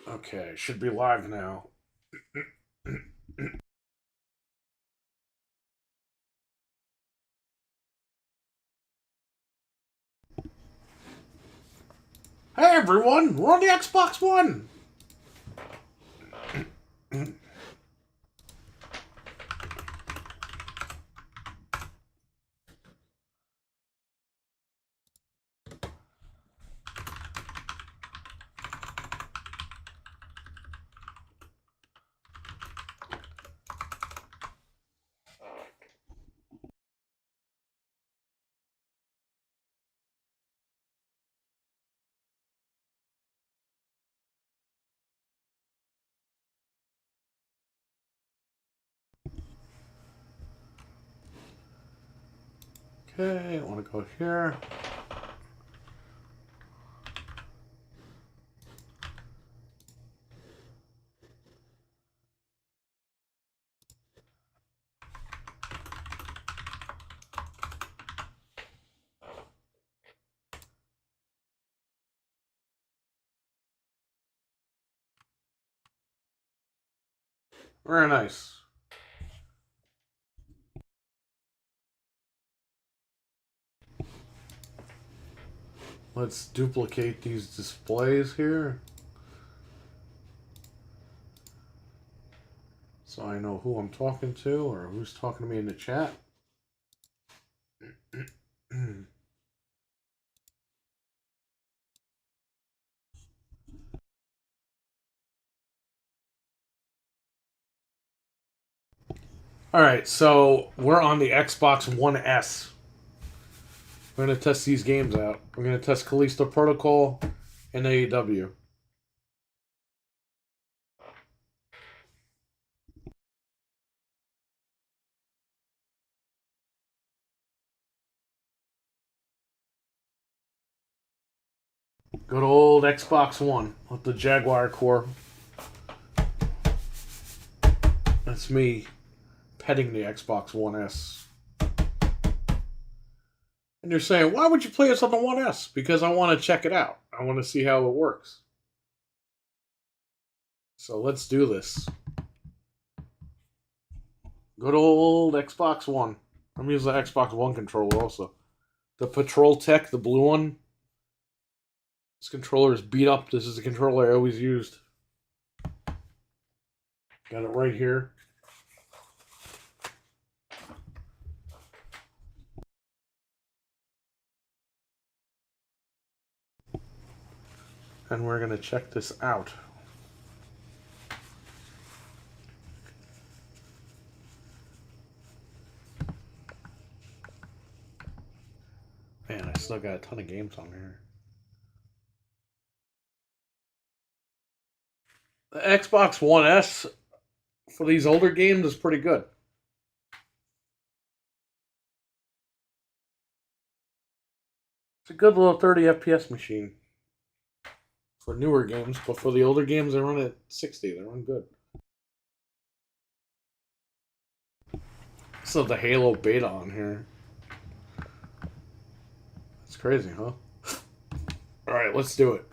Okay, should be live now. Hey everyone, we're on the Xbox One! Okay, I want to go here. Very nice. Let's duplicate these displays here. So I know who I'm talking to or who's talking to me in the chat. Alright, so we're on the Xbox One S. We're going to test these games out. We're going to test Callisto Protocol and AEW. Good old Xbox One with the Jaguar core. That's me petting the Xbox One S. And you're saying, why would you play this on the One S? Because I want to check it out. I want to see how it works. So let's do this. Good old Xbox One. I'm using the Xbox One controller also. The Patrol Tech, the blue one. This controller is beat up. This is the controller I always used. Got it right here. And we're going to check this out. Man, I still got a ton of games on here. The Xbox One S for these older games is pretty good. It's a good little 30 FPS machine for newer games, but for the older games, they run at 60. They run good. So the Halo beta on here. That's crazy, huh? All right, let's do it.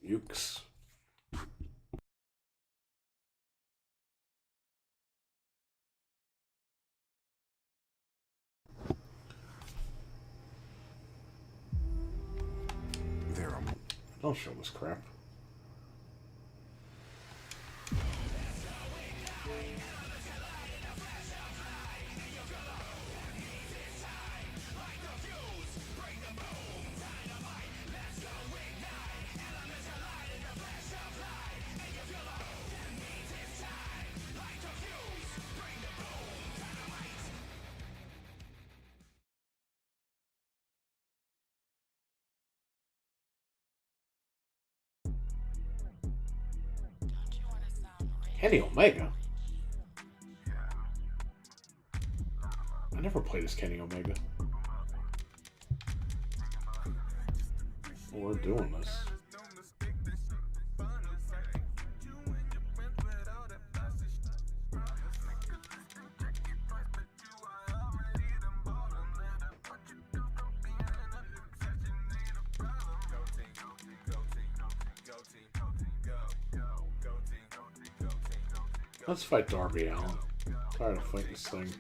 Ukes. Don't show this crap. Kenny Omega? I never played as Kenny Omega. We're doing this. Let's fight Darby Allin. Tired of fighting this thing.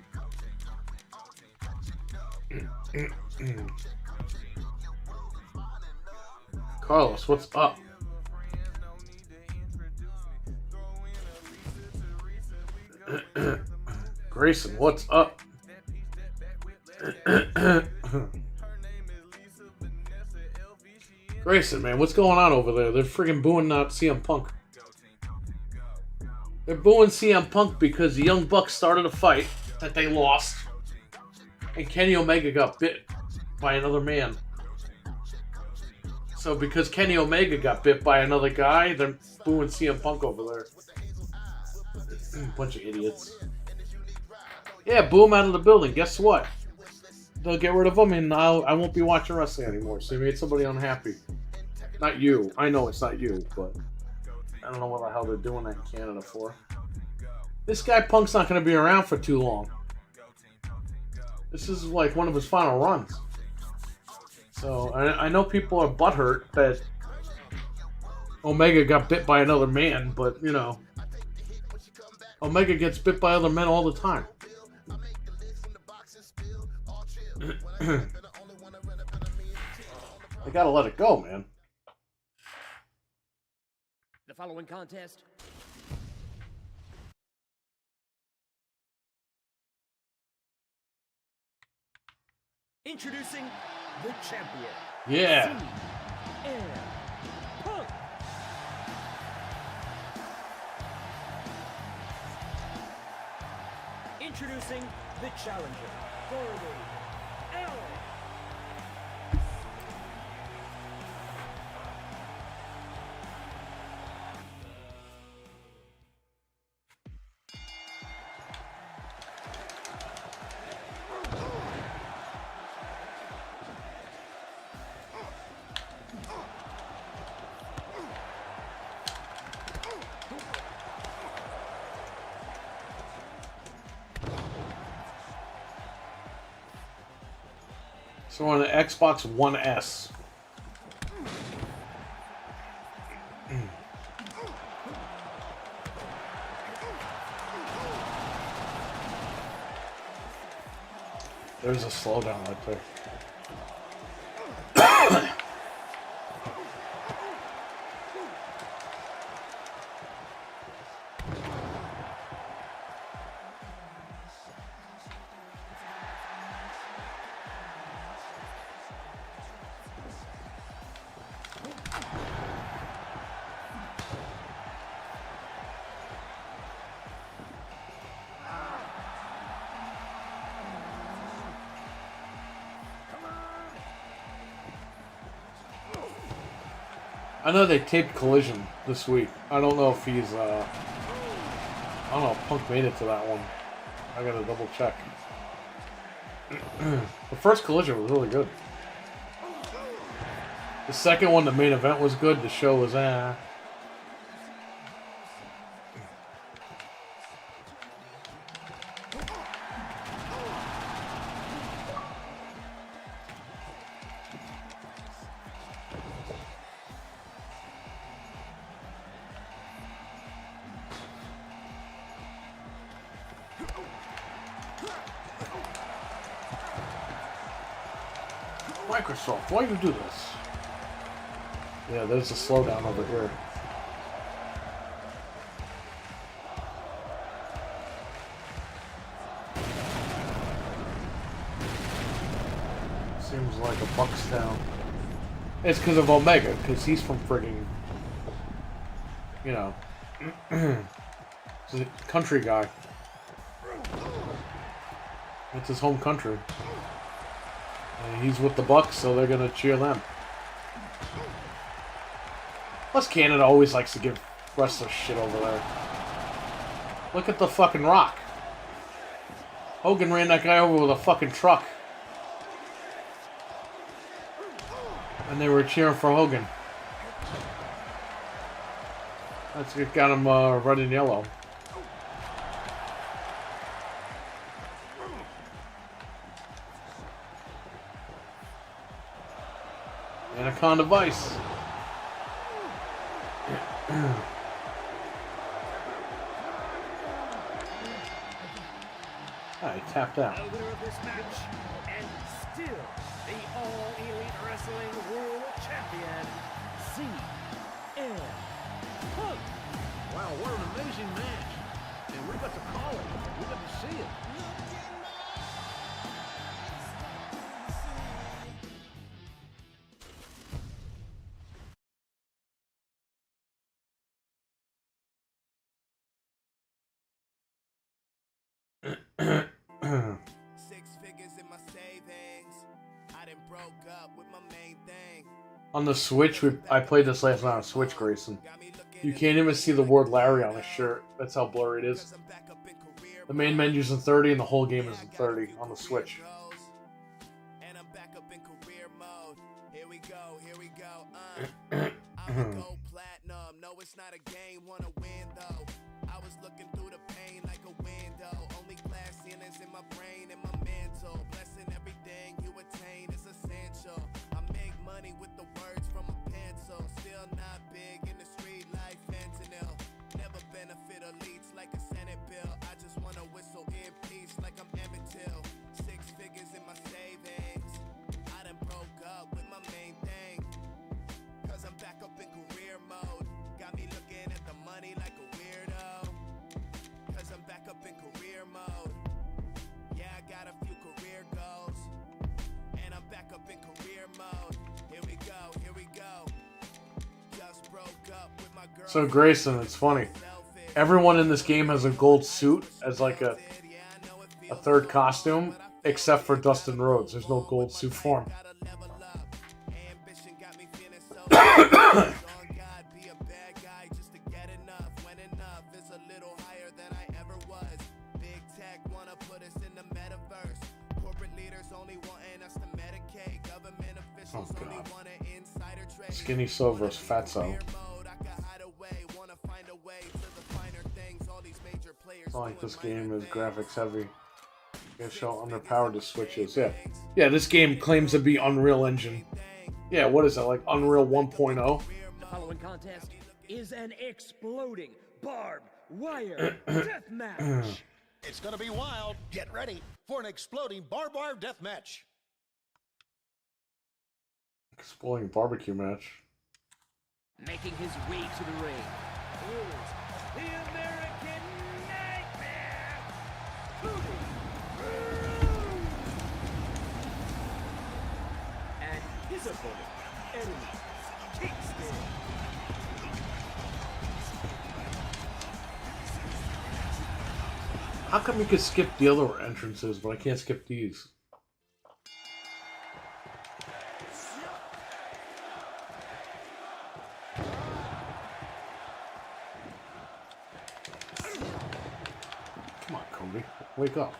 Carlos, what's up? Grayson, what's up? Grayson, man, what's going on over there? They're friggin' booing CM Punk. They're booing CM Punk because the Young Bucks started a fight that they lost, and Kenny Omega got bit by another man. So because Kenny Omega got bit by another guy, they're booing CM Punk over there. Bunch of idiots. Yeah, boo him out of the building. Guess what? They'll get rid of him, and I won't be watching wrestling anymore. So you made somebody unhappy. Not you. I know it's not you, but I don't know what the hell they're doing that in Canada for. This guy Punk's not going to be around for too long. This is like one of his final runs. So I know people are butthurt that Omega got bit by another man, but you know, Omega gets bit by other men all the time. I gotta let it go, man. The following contest. Introducing the champion. Yeah. CM Punk. Introducing the challenger, Darby Allin. So we're on the Xbox One S. There's a slowdown right there. I know they taped Collision this week. I don't know if he's, I don't know if Punk made it to that one. I gotta double check. The first Collision was really good. The second one, the main event, was good. The show was, Microsoft, why do you do this? Yeah, there's a slowdown over here. Seems like a Buckstown. It's because of Omega, because he's from frigging, you know, he's a country guy. It's his home country. And he's with the Bucks, so they're gonna cheer them. Plus, Canada always likes to give wrestlers shit over there. Look at the fucking Rock. Hogan ran that guy over with a fucking truck. And they were cheering for Hogan. That's what got him red and yellow. Anaconda Vice. He tapped out. The winner of this match, and still the All Elite Wrestling World Champion, CM Punk. Wow, what an amazing match. And we got to call it. We got to see it. On the Switch, I played this last night on Switch, Grayson. You can't even see the word Larry on the shirt. That's how blurry it is. The main menu's in 30 and the whole game is in 30 on the Switch. So Grayson, it's funny. Everyone in this game has a gold suit as like a third costume, except for Dustin Rhodes. There's no gold suit for him. Oh God. Skinny Silver versus Fatso. I like this game is graphics heavy. Gonna show underpowered the switches. Yeah, this game claims to be Unreal Engine. Yeah, what is it, like Unreal 1.0? The following contest is an exploding barbed wire death match. It's going to be wild. Get ready for an exploding barbed wire death match. Exploding barbecue match. Making his way to the ring is the American Nightmare, Cody Rhodes. And his opponent, Eddie Kingston. How come you could skip the other entrances, but I can't skip these? Come on, Cody. Wake up.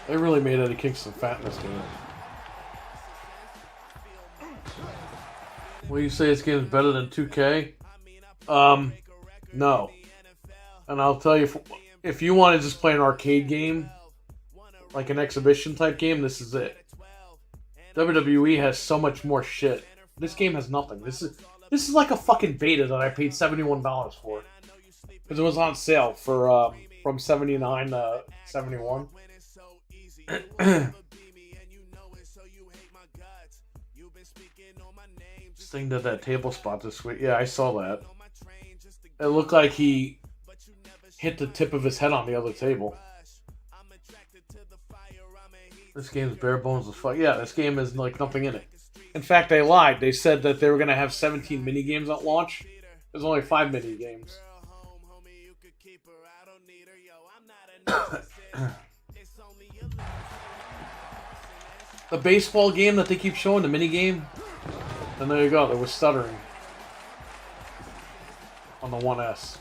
They really made Eddie Kingston fat in this game. Will you say this game is better than 2K? No. And I'll tell you, if you want to just play an arcade game, like an exhibition type game, this is it. WWE has so much more shit. This game has nothing. This is like a fucking beta that I paid $71 for. Because it was on sale for from 79 to 71. Thing did that table spot this week. Yeah, I saw that. It looked like he hit the tip of his head on the other table. This game's bare bones as fuck. Yeah, this game is like nothing in it. In fact, they lied. They said that they were going to have 17 mini games at launch. There's only 5 mini games. The baseball game that they keep showing, the mini game. And there you go, there was stuttering on the 1S.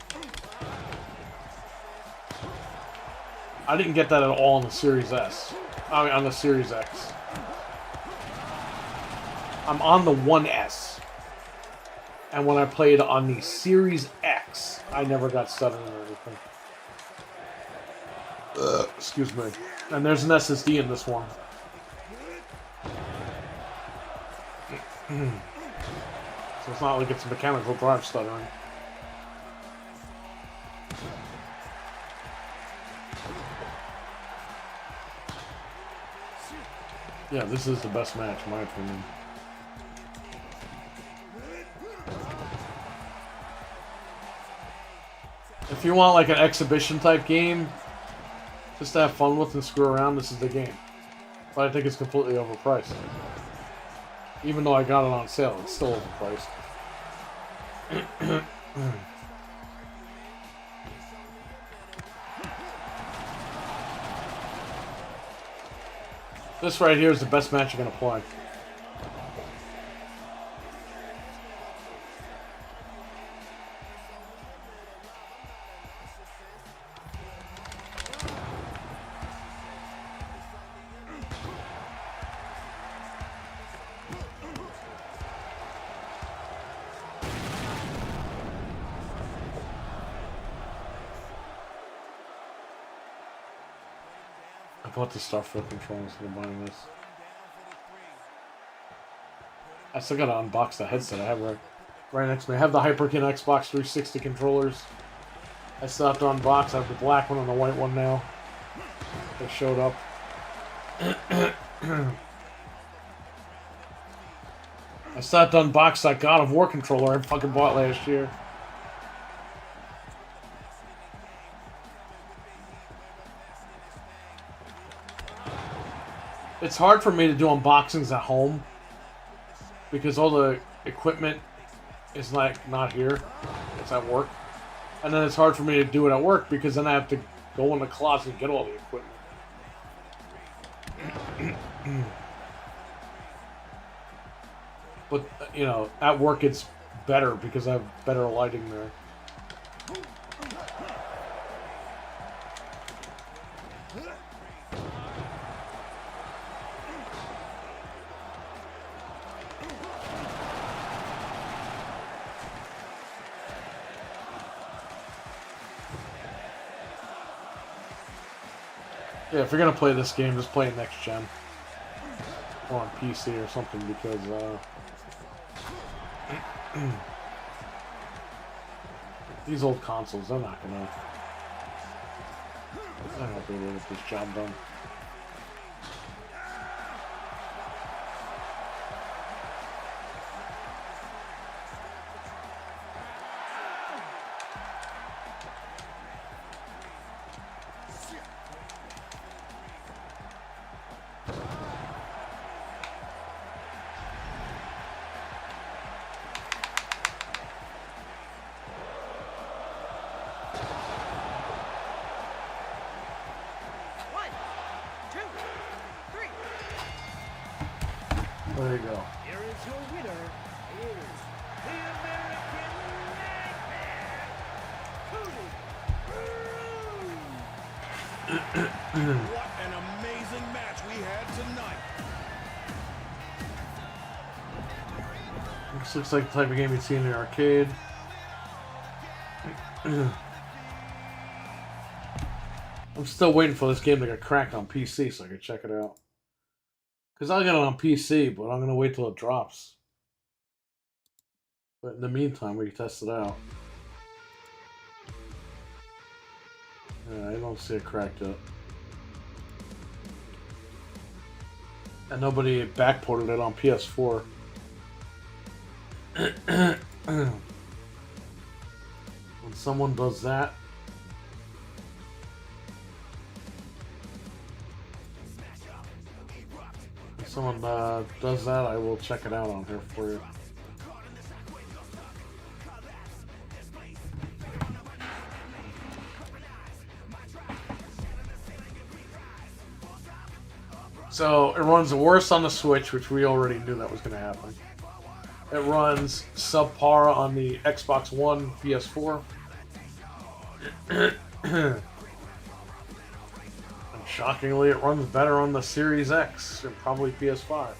I didn't get that at all on the Series S. I mean, on the Series X. I'm on the 1S. And when I played on the Series X, I never got stuttering or anything. Excuse me. And there's an SSD in this one. So it's not like it's mechanical drive stuttering. Yeah, this is the best match, in my opinion. If you want like an exhibition type game, just to have fun with and screw around, this is the game. But I think it's completely overpriced. Even though I got it on sale, it's still overpriced. This right here is the best match you're going to play. I bought the Starfield controllers for buying this. I still gotta unbox the headset I have right next to me. I have the Hyperkin Xbox 360 controllers. I still have to unbox. I have the black one and the white one now. They showed up. I still have to unbox that God of War controller I fucking bought last year. It's hard for me to do unboxings at home because all the equipment is like not here. It's at work. And then it's hard for me to do it at work because then I have to go in the closet and get all the equipment. But, you know, at work it's better because I have better lighting there. Yeah, if you're gonna play this game, just play it next gen. Or on PC or something, because, these old consoles, they're not gonna be able to get this job done. There you go. Here is your winner, is the American Nightmare, Cody Rhodes. What an amazing match we had tonight. This looks like the type of game you'd see in the arcade. I'm still waiting for this game to get cracked on PC so I can check it out. Because I'll get it on PC, but I'm going to wait till it drops. But in the meantime, we can test it out. Yeah, I don't see it cracked yet. And nobody backported it on PS4. When someone does that, I will check it out on here for you. So it runs worse on the Switch, which we already knew that was going to happen. It runs subpar on the Xbox One, PS4. Shockingly, it runs better on the Series X and probably PS5.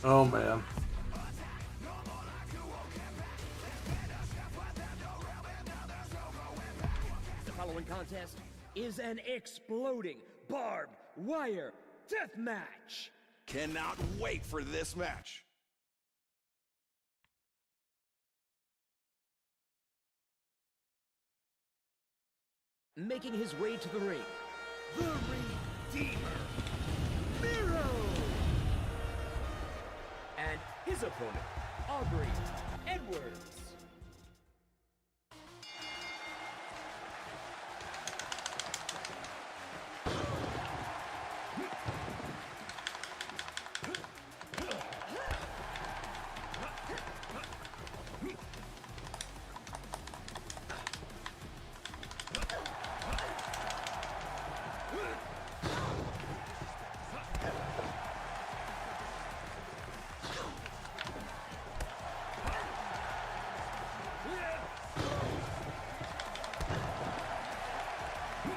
Oh man. The following contest is an exploding barbed wire death match. Cannot wait for this match. Making his way to the ring, the Redeemer, Miro. And his opponent, Aubrey Edwards.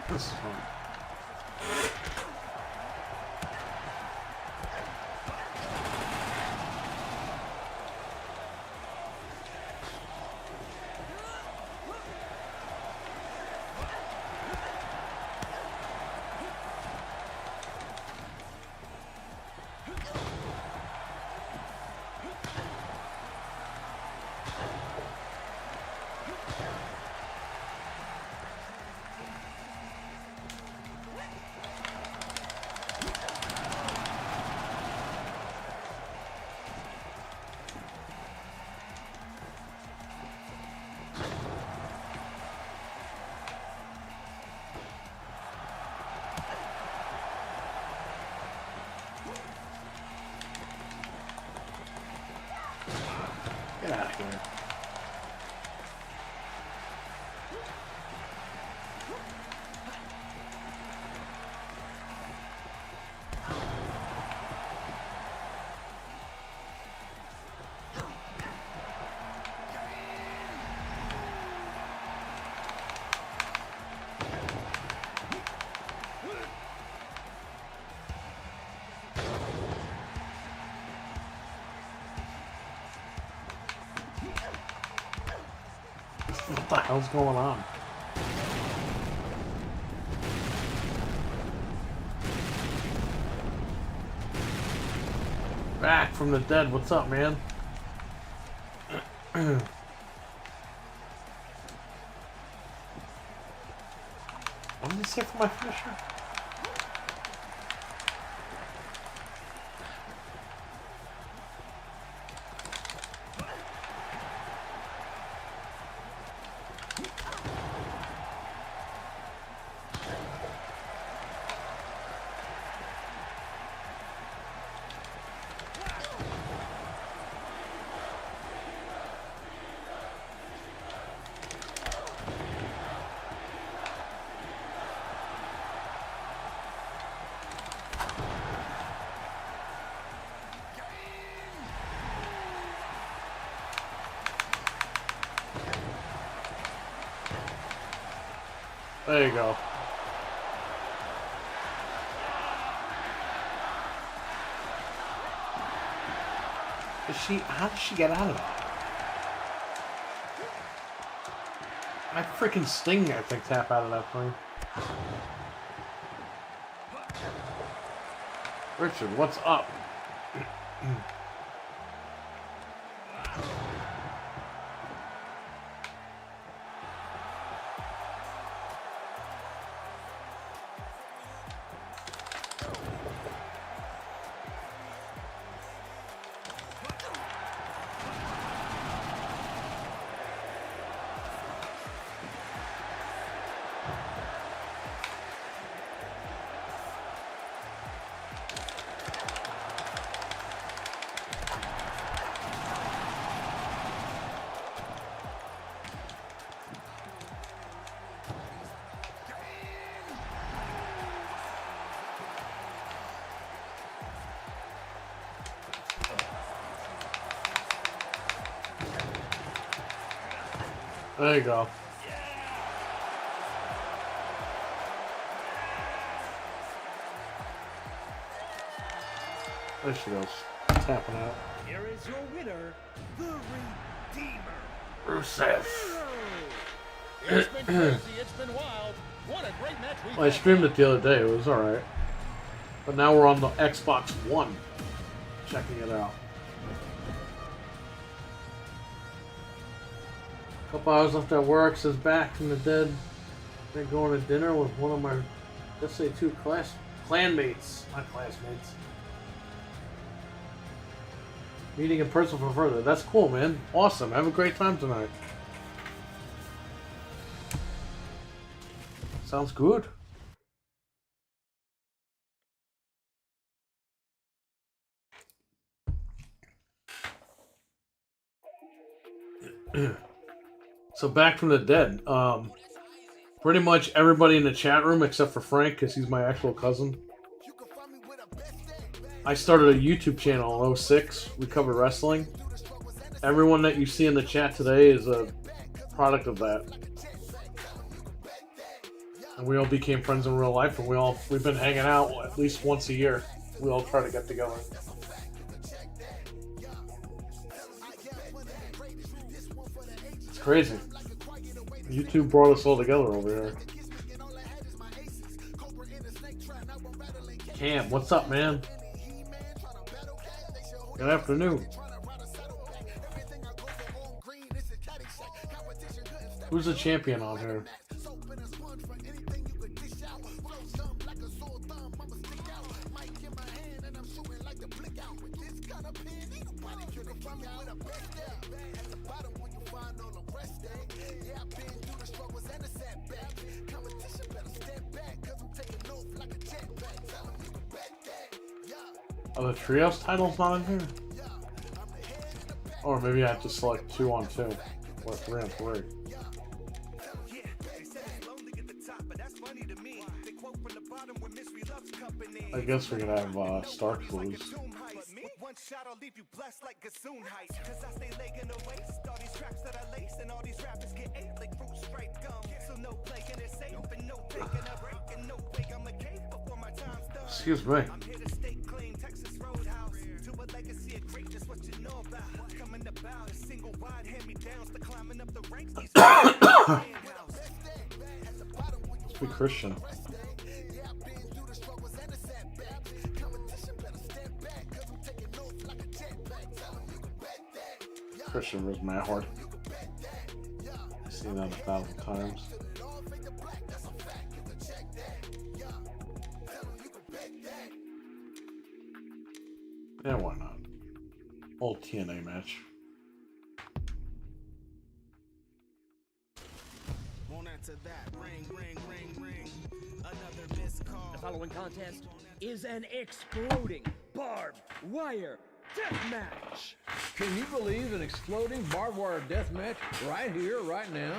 This is fun. Get out of here. What the hell's going on? Back from the dead, what's up, man? I'm gonna say for my finisher. There you go. How did she get out of that? I freaking Sting, I think, tap out of that thing. Richard, what's up? There you go. There she goes. Tapping out. Here is your winner, the Redeemer. Rusev. It's been crazy. It's been wild. What a great match we Well, I streamed it the other day. It was alright. But now we're on the Xbox One. Checking it out. Couple hours left at work. Says back from the dead. Been going to dinner with one of my, let's say, two clanmates. Not classmates. Meeting in person for further. That's cool, man. Awesome. Have a great time tonight. Sounds good. So back from the dead. Pretty much everybody in the chat room except for Frank, because he's my actual cousin. I started a YouTube channel in 06. We cover wrestling. Everyone that you see in the chat today is a product of that. And we all became friends in real life, and we've been hanging out at least once a year. We all try to get together. It's crazy. YouTube brought us all together over here. Cam, what's up, man? Good afternoon. Who's the champion on here? Are the trios titles not in here? Or maybe I have to select 2 on 2 or 3 on 3. I guess we could have Starks lose. One shot, I'll leave you blessed like Gassoon heights. Cause I stay legging the waist. All these tracks that I lace and all these rappers get ate like fruit stripe gum. So no play and it's safe and no taking a break and no way I'm a cave before my time's done. Excuse me. I'm here to stay clean, Texas Roadhouse. To a legacy of greatness, what you know about. Coming about a single wide hand-me-downs to climbing up the ranks. These Let's be Christian. Christian was my heart. I've seen that 1,000 times. Yeah, why not? Old TNA match. The following contest is an exploding barbed wire death match. Can you believe an exploding barbed wire death match right here, right now?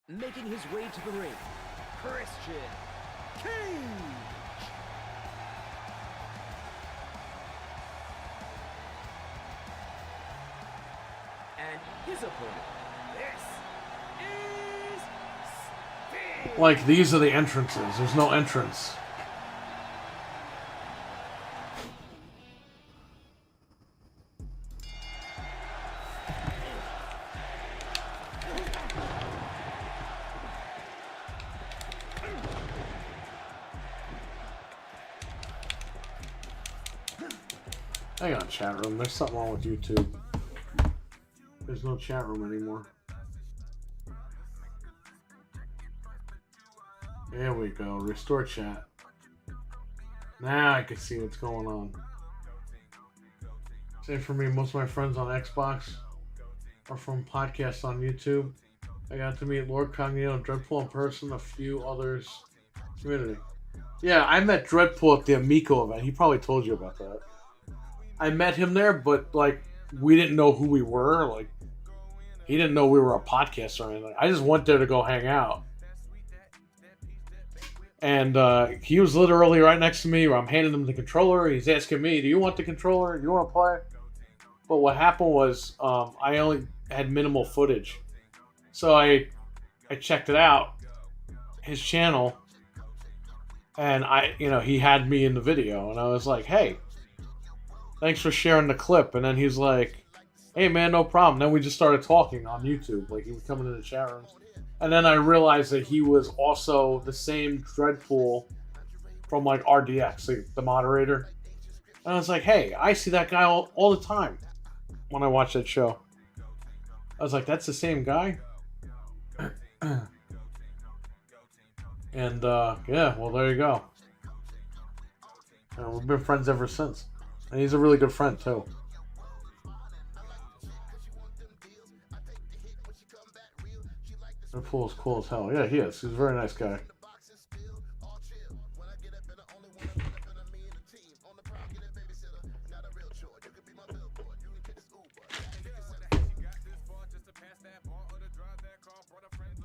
Making his way to the ring, Christian Cage. And his opponent, this is Sting. Like, these are the entrances. There's no entrance. Hang on, chat room. There's something wrong with YouTube. There's no chat room anymore. There we go. Restore chat. Now I can see what's going on. Same for me. Most of my friends on Xbox are from podcasts on YouTube. I got to meet Lord Cognito and Dreadpool in person. A few others. Community. Yeah, I met Dreadpool at the Amico event. He probably told you about that. I met him there, but like we didn't know who we were. Like he didn't know we were a podcast or anything. I just went there to go hang out. And he was literally right next to me where I'm handing him the controller. He's asking me, do you want the controller? Do you want to play? But what happened was I only had minimal footage. So I checked it out, his channel, and he had me in the video, and I was like, hey, thanks for sharing the clip. And then he's like, hey man, no problem. Then we just started talking on YouTube. Like, he would come into the chat rooms. And then I realized that he was also the same Dreadpool from like RDX, like the moderator. And I was like, hey, I see that guy all the time when I watch that show. I was like, that's the same guy? And yeah, well, there you go. And we've been friends ever since. And he's a really good friend too. Deadpool's cool as hell. Yeah, he is. He's a very nice guy.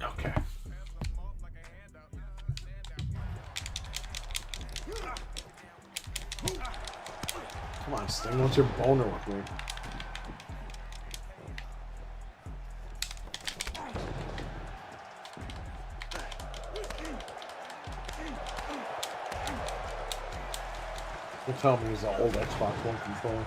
Okay. Come on, Sting. What's your boner with me? You're telling me he's an old Xbox One controller.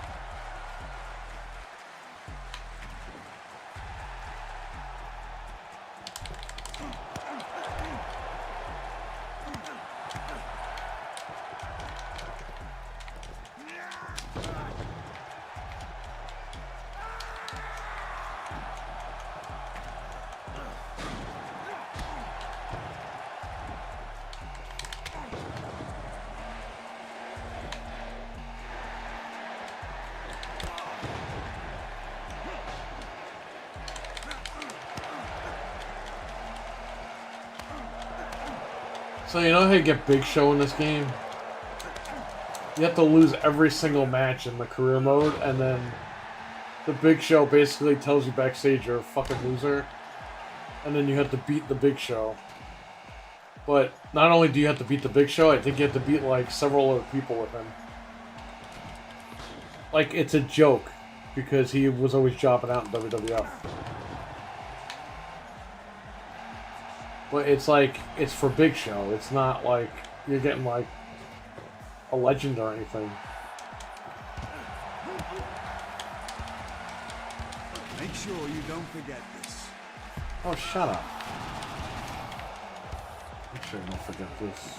So you know how you get Big Show in this game? You have to lose every single match in the career mode, and then the Big Show basically tells you backstage you're a fucking loser, and then you have to beat the Big Show. But not only do you have to beat the Big Show, I think you have to beat like several other people with him. Like, it's a joke, because he was always jobbing out in WWF. But it's like, it's for Big Show. It's not like you're getting like a legend or anything. Make sure you don't forget this. Oh, shut up. Make sure you don't forget this.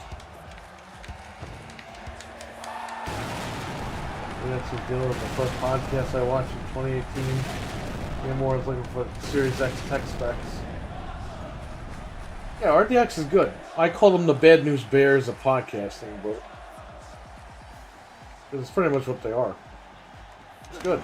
That's the deal with the first podcast I watched in 2018. Game War was looking for Series X tech specs. Yeah, RDX is good. I call them the Bad News Bears of podcasting, but it's pretty much what they are. It's good.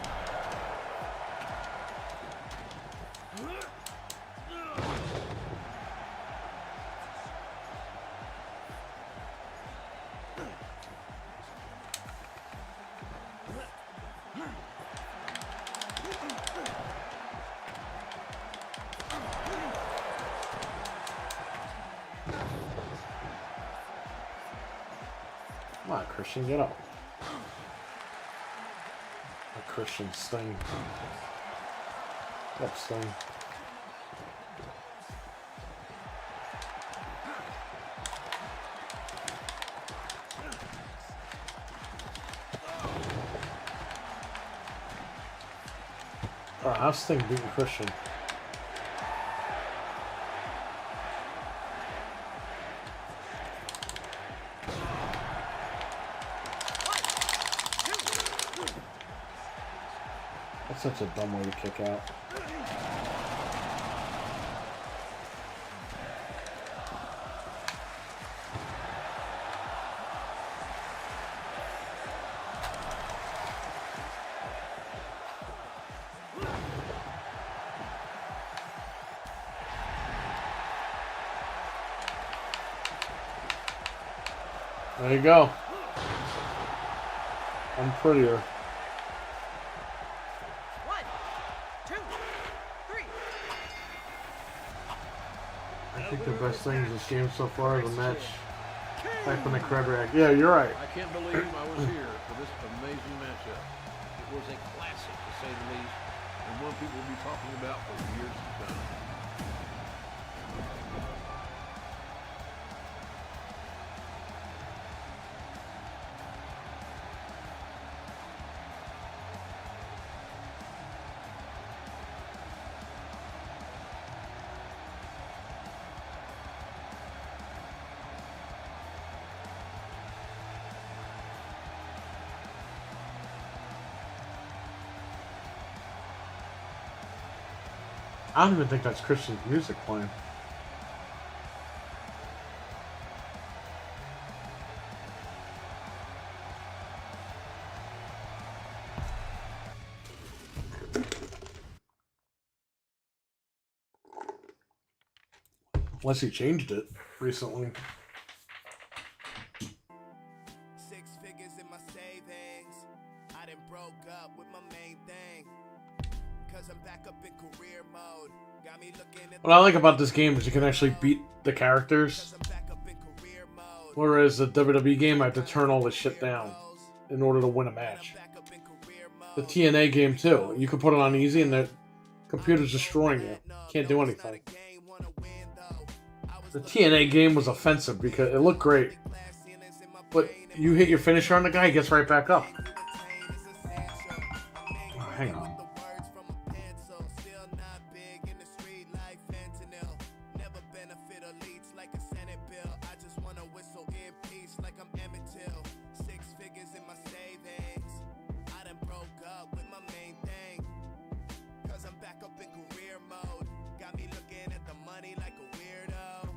Come on, Christian, get up. A Christian Sting. Get up, Sting. Oh, how's Sting beating Christian? That's such a dumb way to kick out. There you go. I'm prettier. 1, 2, 3. I think the best thing in this game so far is the match type in the crab rag. Yeah, you're right. I can't believe I was here for this amazing matchup. It was a classic, to say the least, and one people will be talking about for years to come. I don't even think that's Christian music playing. Unless he changed it recently. 6 figures in my savings. I done broke up with my main thing. Cause I'm back up in career mode. Got me looking at What I like about this game is you can actually beat the characters. I'm back up in career mode. Whereas the WWE game, I have to turn all this shit down in order to win a match. Back up in career The mode. TNA game too. You can put it on easy and the computer's destroying you. Can't do anything. Game wanna win though. I was The TNA game was offensive because it looked great. class ceilings in my But you hit your finisher on the guy, he gets right back up. brain is essential. I'm making Oh, hang on. the words from a pencil. Still not big in the street like fentanyl. Never benefit elites like a Senate bill. I just wanna whistle in peace like I'm Emmett Till. 6 figures in my savings. I done broke up with my main thing. Cause I'm back up in career mode. Got me looking at the money like a weirdo.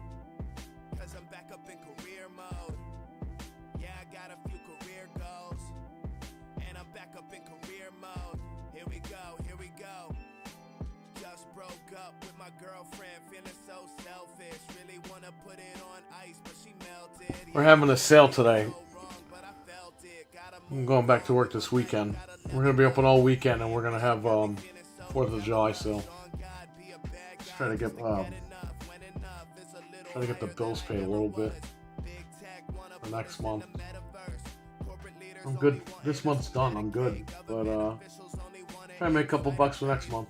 Cause I'm back up in career mode. Yeah, I got a few career goals. And I'm back up in career mode. Here we go, here we go. Just broke up with my girlfriend, feeling so selfish. Really wanna put it on ice, but she melted. We're having a sale today. Wrong, but I felt it. Gotta I'm going back to work this weekend. We're gonna be open all weekend and we're gonna have 4th of July sale. Just try to get the bills paid a little bit for next month. I'm good. This month's done. I'm good. But try to make a couple bucks for next month.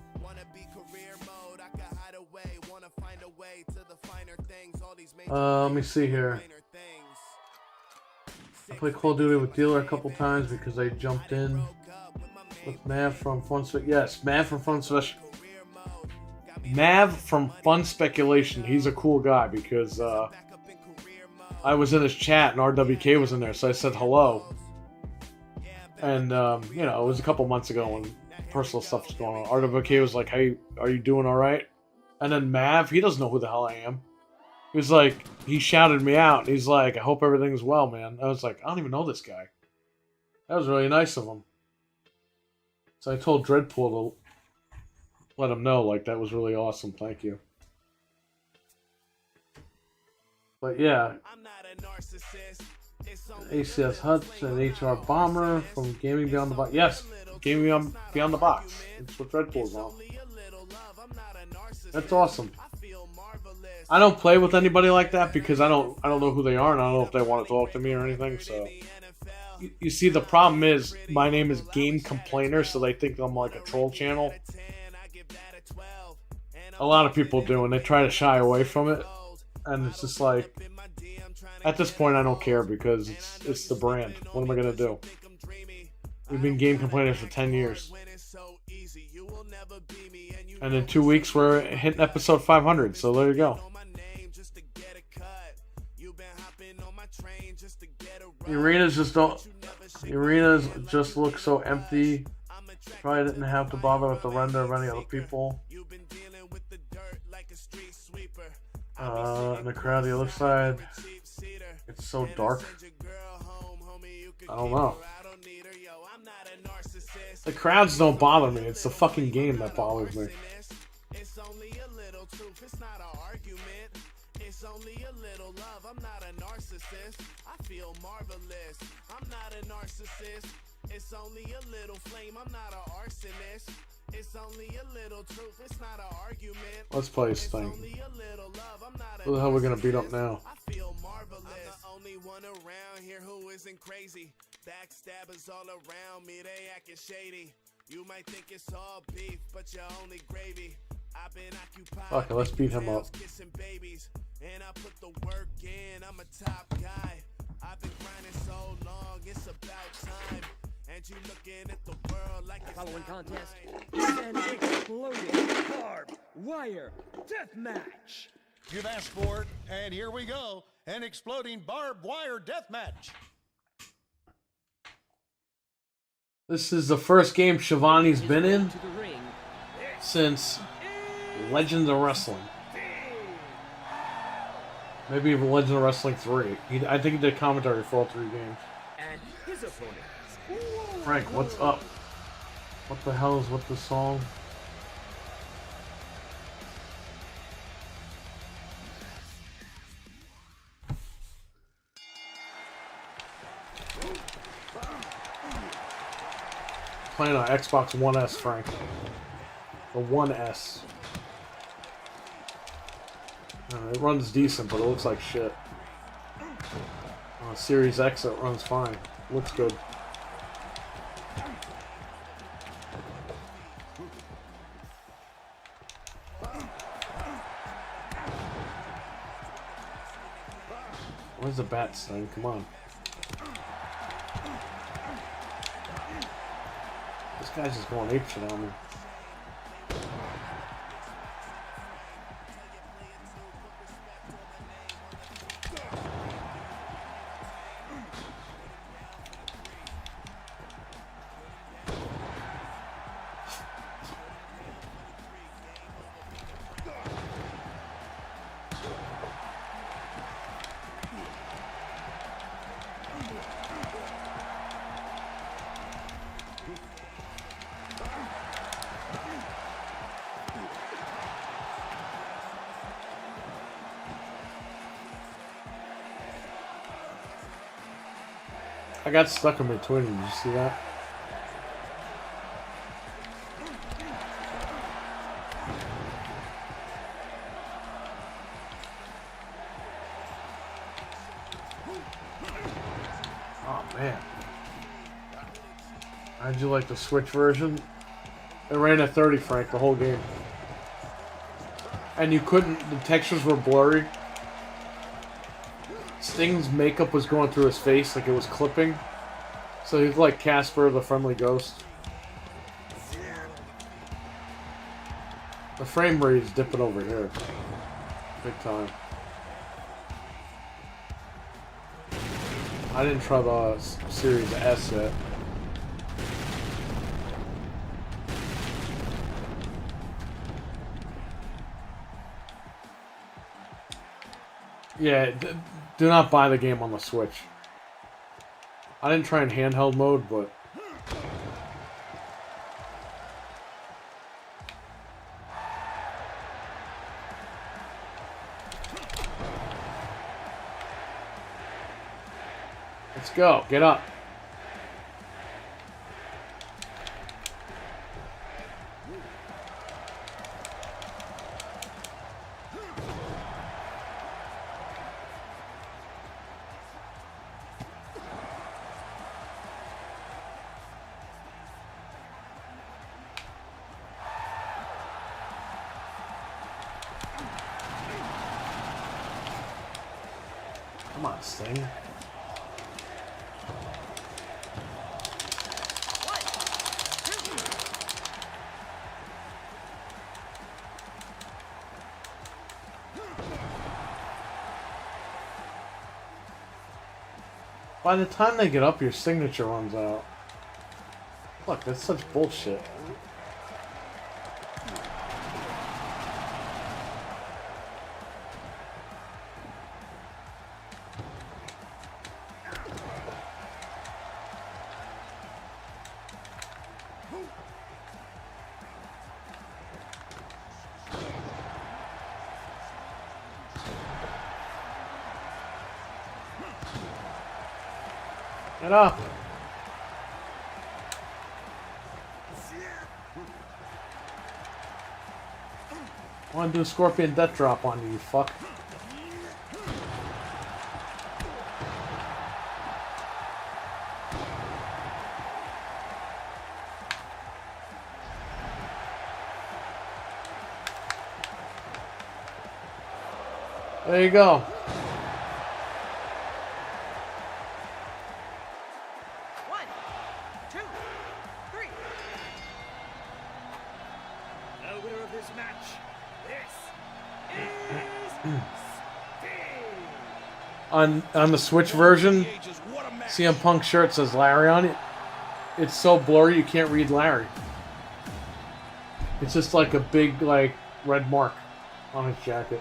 Let me see here. I played Call of Duty with Dealer a couple times because I jumped in with Mav from Fun Yes, Mav from Fun Speculation. He's a cool guy because I was in his chat and RWK was in there, so I said hello. And you know, it was a couple months ago when personal stuff was going on. RWK was like, "Hey, are you doing all right?" And then Mav, he doesn't know who the hell I am. He was like, he shouted me out. And he's like, "I hope everything's well, man." I was like, "I don't even know this guy." That was really nice of him. So I told Dreadpool to let him know, like, that was really awesome. Thank you. But yeah, ACS Huts and HR Bomber from Gaming Beyond the Box. Yes, Gaming Beyond the Box. That's what Dreadpool's on. That's awesome. I don't play with anybody like that because I don't know who they are and I don't know if they want to talk to me or anything. So you see, the problem is my name is Game Complainer, so they think I'm like a troll channel. A lot of people do, and they try to shy away from it. And it's just like, at this point, I don't care because it's the brand. What am I gonna do? We've been Game Complainers for 10 years. And in 2 weeks, we're hitting episode 500, so there you go. The arenas just look so empty. Probably didn't have to bother with the render of any other people. And the crowd the other side, it's so dark. I don't know. The crowds don't bother me. It's the fucking game that bothers me. It's only a little truth, it's not an argument. It's only a little love, I'm not a narcissist. I feel marvelous, I'm not a narcissist. It's only a little flame, I'm not an arsonist. It's only a little truth, it's not an argument. Let's play this thing. Only a little love, I'm not Who the hell are we gonna beat up now? I feel marvelous. I'm the only one around here who isn't crazy. Backstabbers all around me, they acting shady. You might think it's all beef, but you're only gravy. I've been occupied. Okay, let's beat him up. Kissing babies, and I put the work in. I'm a top guy. I've been grinding so long, it's about time. And you looking at the world like it's Following not contest mine. is an exploding barbed wire death match. You've asked for it, and here we go. An exploding barbed wire death match. This is the first game Shivani's been in To the ring, since Legends of Wrestling. Maybe even Legends of Wrestling 3. I think he did commentary for all 3 games. and his opponent. Frank, what's up? What the hell is with the song? Playing on Xbox One S, Frank. The One S. It runs decent, but it looks like shit. On Series X, it runs fine. Looks good. Where's the bat thing? Come on. This guy's just going apeshit on me. I got stuck in between them. Did you see that? Oh man. How'd you like the Switch version? It ran at 30, Frank, the whole game. And you couldn't, the textures were blurry. Sting's makeup was going through his face like it was clipping. So he looked like Casper the Friendly Ghost. The frame rate is dipping over here. Big time. I didn't try the Series S yet. Yeah, do not buy the game on the Switch. I didn't try in handheld mode, but... Let's go. Get up. Come on, Sting. By the time they get up, your signature runs out. Look, that's such bullshit. Get up! I want to do a Scorpion Death Drop on you, you fuck. There you go. One, two, three. The winner of this match, this is Sting. On the Switch version, CM Punk shirt says Larry on it. It's so blurry you can't read Larry. It's just like a big like red mark on his jacket.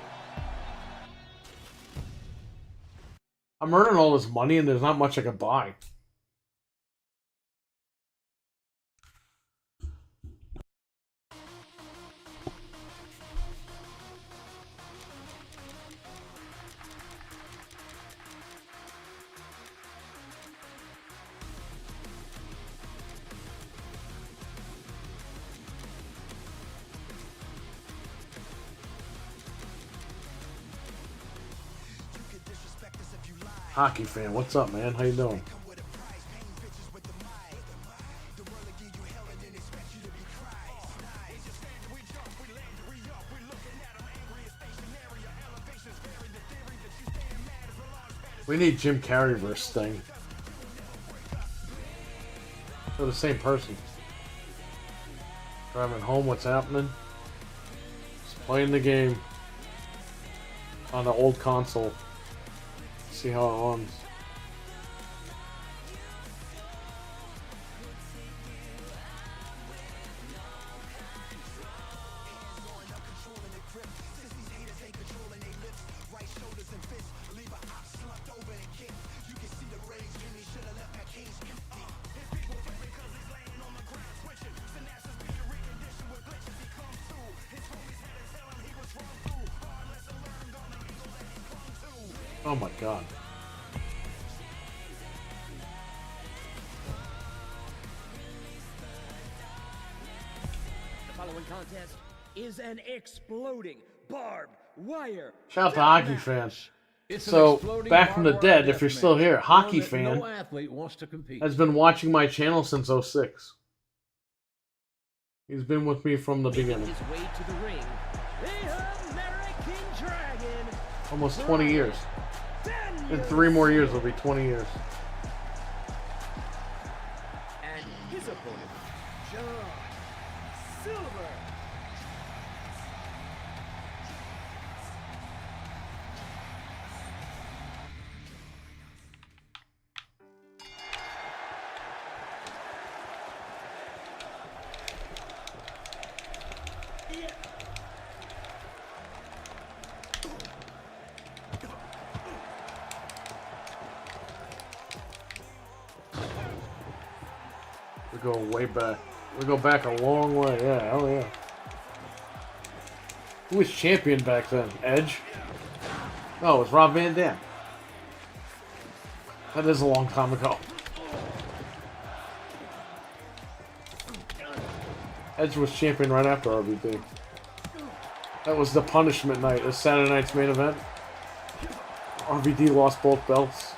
I'm earning all this money and there's not much I can buy. Hockey fan, what's up, man? How you doing? We need Jim Carrey versus Sting. They're the same person. Driving home, what's happening? Just playing the game on the old console. See how it runs. Oh my god. The following contest is an exploding barbed wire. Shout out to hockey fans. It's an So, exploding back from the barbed wire dead, if you're death still match. here, hockey One that fan No athlete wants to compete. has been watching my channel since 06. He's been with me from the beginning. His way to the ring, the American Dragon. Almost 20 years. In Daniel 3 more years, it'll be 20 years. and his opponent, John Silver. We go way back. We go back a long way. Yeah, oh yeah. Who was champion back then? Edge? No, it was Rob Van Dam. That is a long time ago. Edge was champion right after RVD. That was the punishment night. It was Saturday night's main event. RVD lost both belts.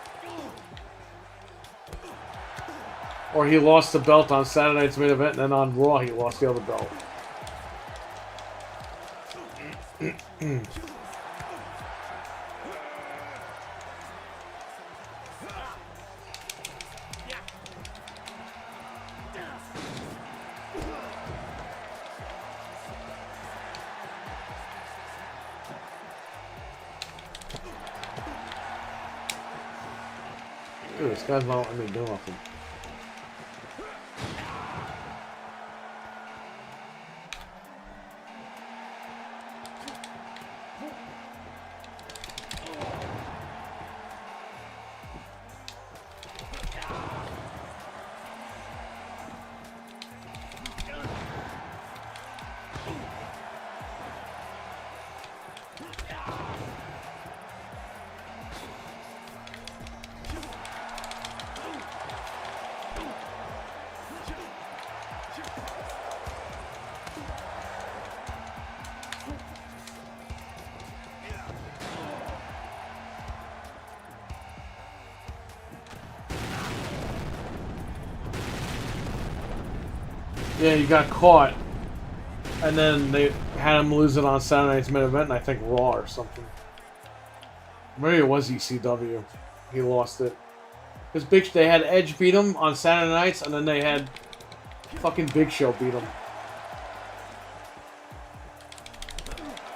Or he lost the belt on Saturday night's main event, and then on Raw he lost the other belt. Dude, this guy's not letting me do nothing. Yeah, he got caught, and then they had him lose it on Saturday night's main event, and I think Raw or something. Maybe it was ECW. He lost it. Because they had Edge beat him on Saturday nights, and then they had fucking Big Show beat him.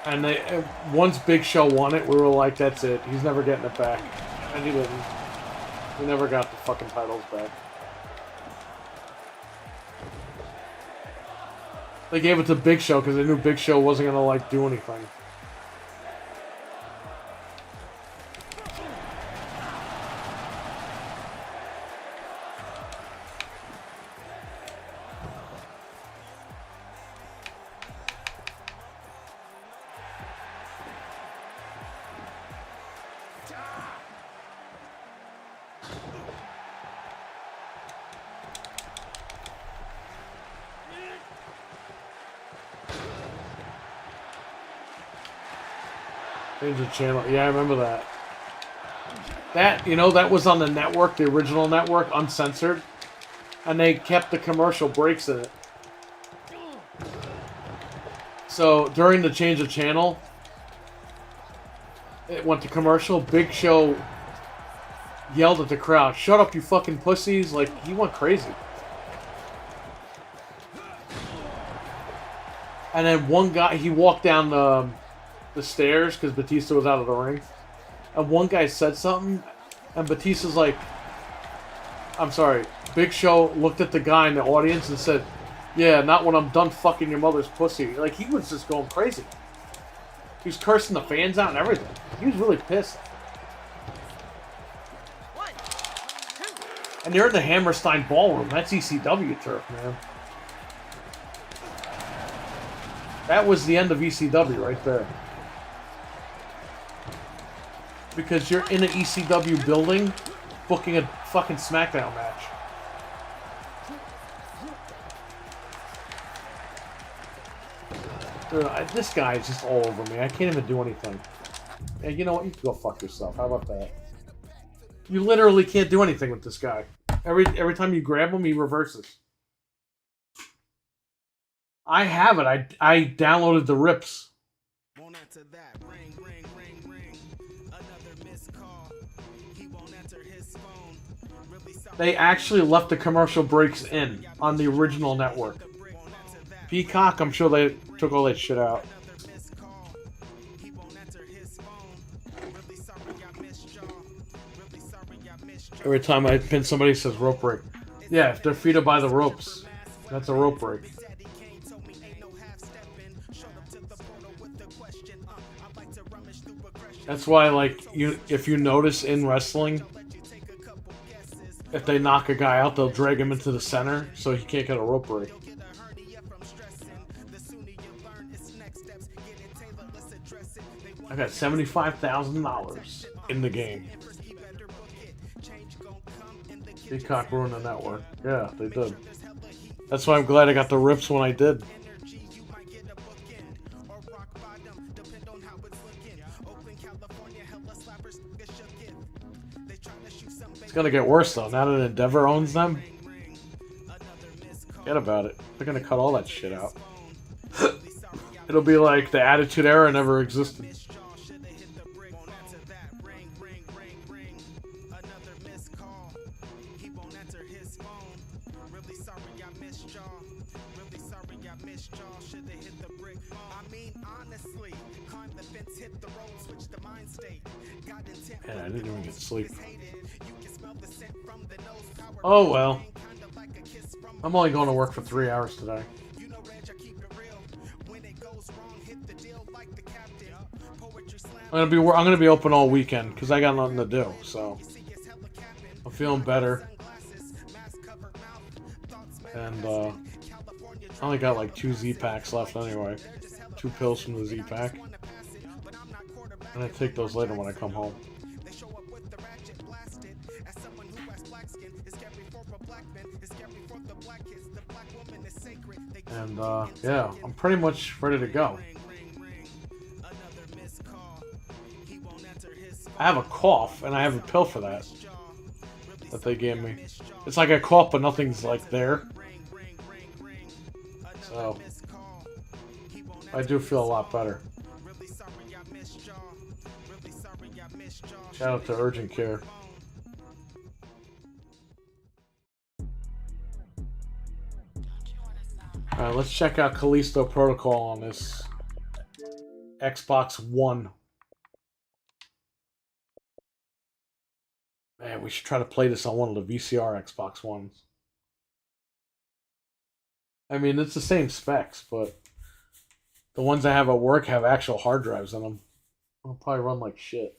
And once Big Show won it, we were like, that's it. He's never getting it back. And he didn't. He never got the fucking titles back. They gave it to Big Show because they knew Big Show wasn't going to, like, do anything. Change the channel. Yeah, I remember that. That was on the network, the original network, uncensored. And they kept the commercial breaks in it. So, during the change of channel, it went to commercial. Big Show yelled at the crowd, "Shut up, you fucking pussies." Like, he went crazy. And then one guy, he walked down the stairs because Batista was out of the ring, and one guy said something, and Batista's like, I'm sorry, Big Show looked at the guy in the audience and said, "Yeah, not when I'm done fucking your mother's pussy." Like, he was just going crazy. He was cursing the fans out and everything. He was really pissed. And they're in the Hammerstein Ballroom. That's ECW turf, man. That was the end of ECW right there. Because you're in an ECW building booking a fucking SmackDown match. Dude, this guy is just all over me. I can't even do anything. And you know what? You can go fuck yourself. How about that? You literally can't do anything with this guy. Every time you grab him, he reverses. I have it. I downloaded the rips. They actually left the commercial breaks in on the original network. Peacock, I'm sure they took all that shit out. Every time I pin somebody, it says rope break. Yeah, if they're feeded by the ropes, that's a rope break. That's why, like, if you notice in wrestling, if they knock a guy out, they'll drag him into the center so he can't get a rope break. I got $75,000 in the game. Peacock ruined the network. Yeah, they did. That's why I'm glad I got the rips when I did. It's gonna get worse though, now that Endeavor owns them. Forget about it. They're gonna cut all that shit out. It'll be like the Attitude Era never existed. And I didn't even get sleep. Oh well. I'm only going to work for 3 hours today. I'm gonna be open all weekend because I got nothing to do. So I'm feeling better. And I only got like 2 Z-packs left anyway. 2 pills from the Z-pack. And I take those later when I come home. And yeah, I'm pretty much ready to go. I have a cough, and I have a pill for that they gave me. It's like a cough, but nothing's like there. So I do feel a lot better. Shout out to Urgent Care. Alright, let's check out Callisto Protocol on this Xbox One. Man, we should try to play this on one of the VCR Xbox Ones. I mean, it's the same specs, but the ones I have at work have actual hard drives in them. It'll probably run like shit.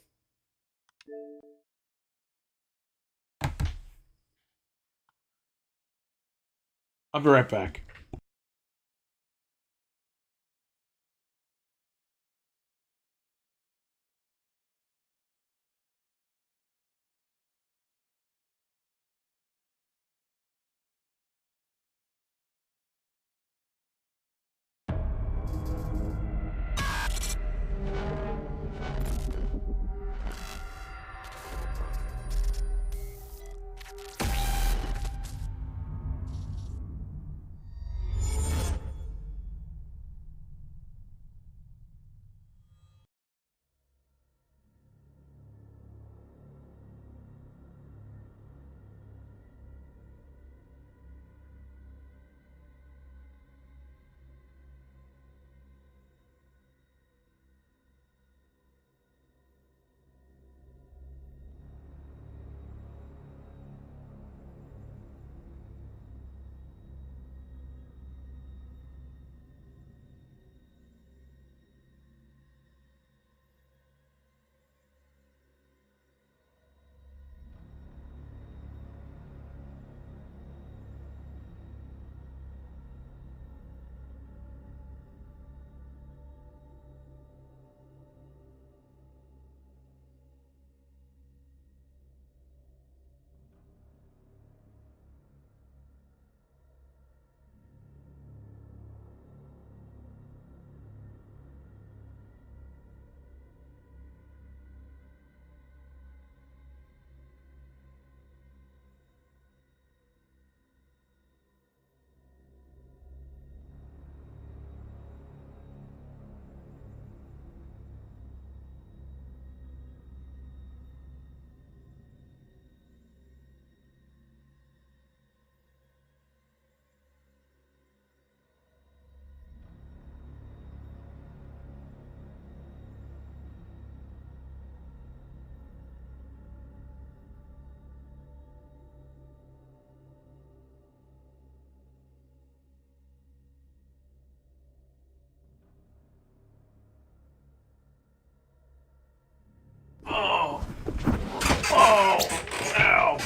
I'll be right back. Oh! Oh! Ow!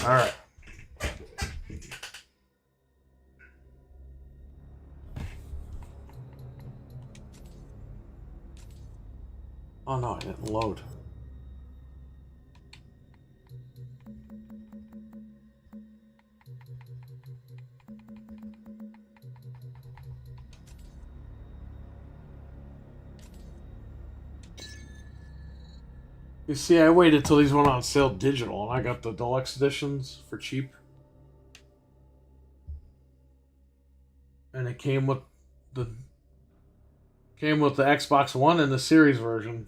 Alright. Oh no, it didn't load. You see, I waited till these went on sale digital, and I got the deluxe editions for cheap. And it came with the Xbox One and the Series version,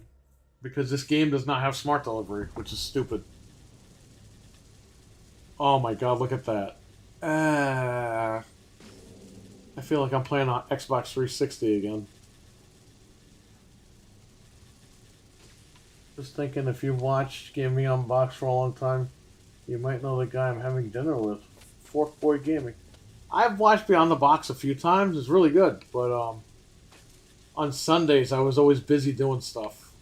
because this game does not have smart delivery, which is stupid. Oh my god, look at that. I feel like I'm playing on Xbox 360 again. Just thinking, if you've watched Game Me Unbox for a long time, you might know the guy I'm having dinner with. Fork Boy Gaming. I've watched Beyond the Box a few times. It's really good, but on Sundays I was always busy doing stuff,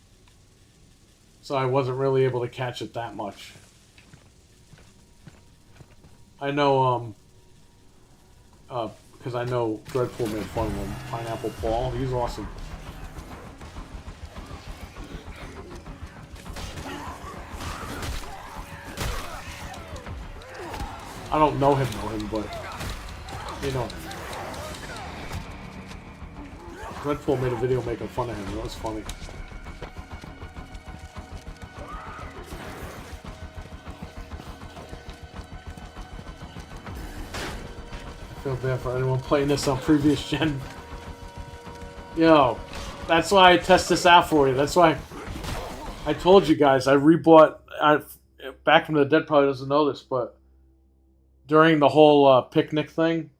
so I wasn't really able to catch it that much. I know, because I know Dreadpool made fun of him. Pineapple Paul, he's awesome. I don't know him, but you know. Dreadpool made a video making fun of him. That was funny. Feel bad for anyone playing this on previous gen. Yo, that's why I test this out for you. That's why I told you guys I rebought. Back from the dead probably doesn't know this, but during the whole picnic thing,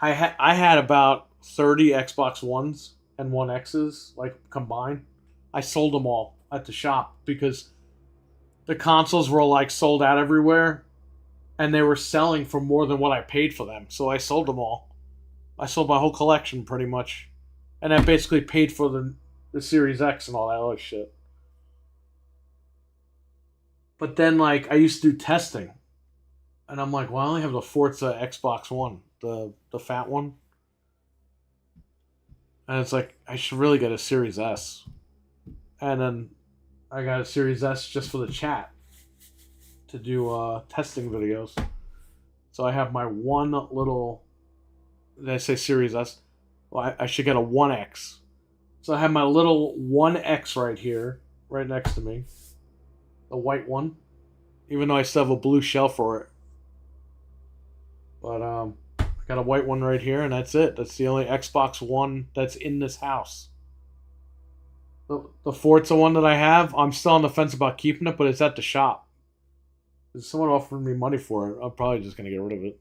I had about 30 Xbox Ones and One X's like combined. I sold them all at the shop because the consoles were like sold out everywhere, and they were selling for more than what I paid for them. So I sold them all. I sold my whole collection pretty much, and that basically paid for the Series X and all that other shit. But then, like, I used to do testing, and I'm like, well, I only have the Forza Xbox One, the fat one, and it's like I should really get a Series S, and then I got a Series S just for the chat to do testing videos. So I have my one little. Did I say Series S? Well, I should get a 1X. So I have my little 1X right here, right next to me. The white one. Even though I still have a blue shell for it. But I got a white one right here, and that's it. That's the only Xbox One that's in this house. The Forza one that I have, I'm still on the fence about keeping it, but it's at the shop. If someone offered me money for it, I'm probably just going to get rid of it.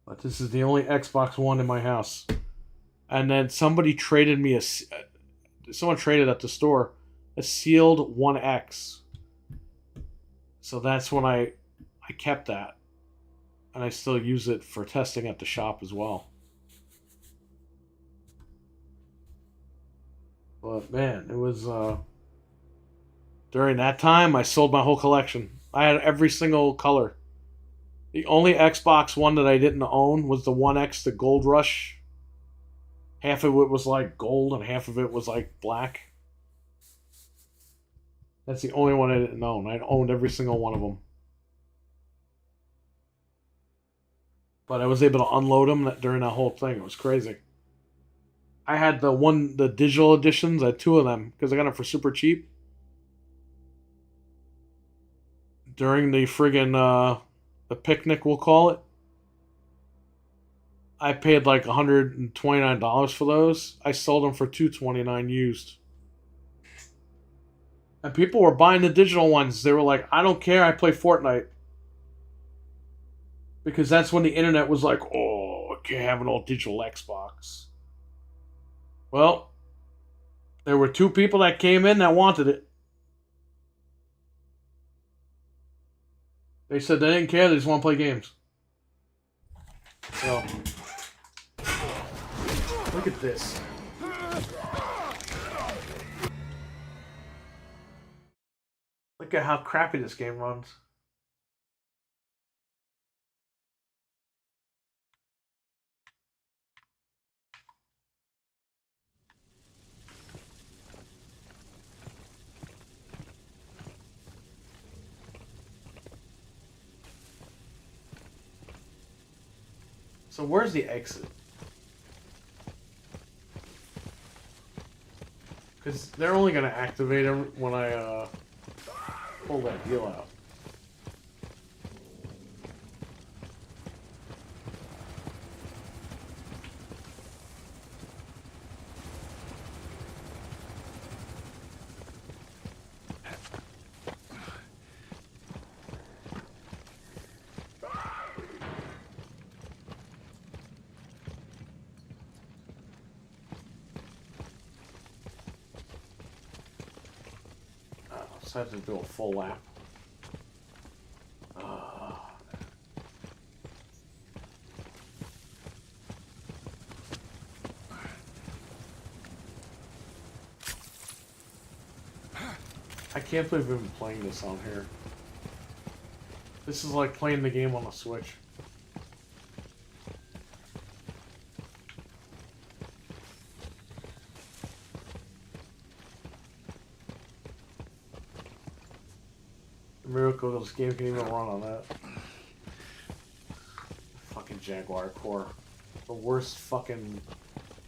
But this is the only Xbox One in my house. And then somebody traded me someone traded at the store a sealed 1X. So that's when I kept that. And I still use it for testing at the shop as well. But man, it was during that time I sold my whole collection. I had every single color. The only Xbox One that I didn't own was the 1X, the Gold Rush. Half of it was like gold and half of it was like black. That's the only one I didn't own. I owned every single one of them. But I was able to unload them during that whole thing. It was crazy. I had the digital editions. I had 2 of them because I got them for super cheap. During the friggin' the picnic, we'll call it. I paid like $129 for those. I sold them for $229 used. And people were buying the digital ones. They were like, I don't care, I play Fortnite. Because that's when the internet was like, oh, I can't have an all digital Xbox. Well, there were 2 people that came in that wanted it. They said they didn't care, they just want to play games. So, look at this. Look at how crappy this game runs. So where's the exit? Because they're only going to activate them when I pull that deal out. So I have to do a full lap. I can't believe we've been playing this on here. This is like playing the game on a Switch. Miracle this game can even run on that. Fucking Jaguar Core. The worst fucking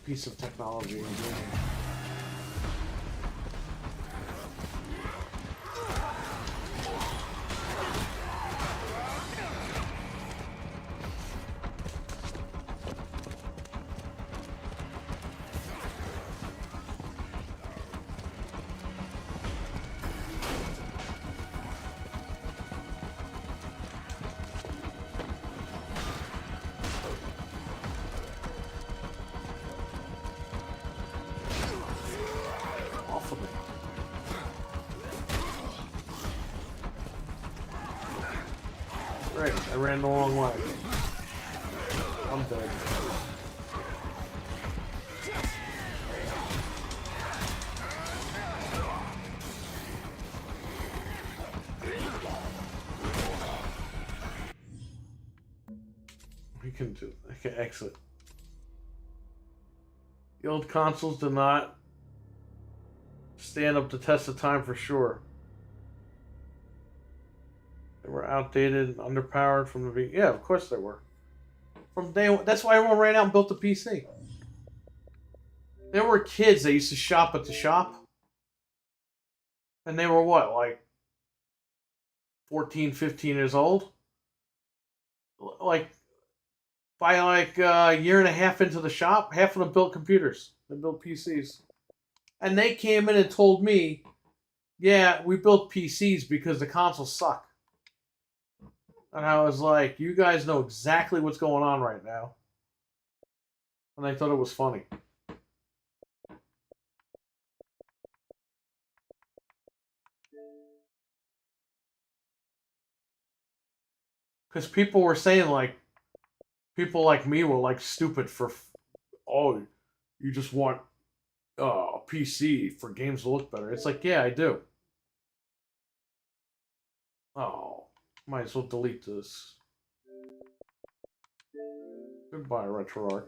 piece of technology in gaming. Great, I ran the wrong way. I'm dead. We can do. Okay, exit. The old consoles did not stand up to test of time for sure. They were outdated and underpowered from the beginning. Yeah, of course they were. From day one. That's why everyone ran out and built the PC. There were kids that used to shop at the shop. And they were what, like 14, 15 years old? Like, by like a year and a half into the shop, half of them built computers. They built PCs. And they came in and told me, yeah, we built PCs because the consoles suck. And I was like, you guys know exactly what's going on right now. And I thought it was funny. Because people were saying, like, people like me were, like, stupid for, oh, you just want a PC for games to look better. It's like, yeah, I do. Oh, might as well delete this. Goodbye, RetroArch.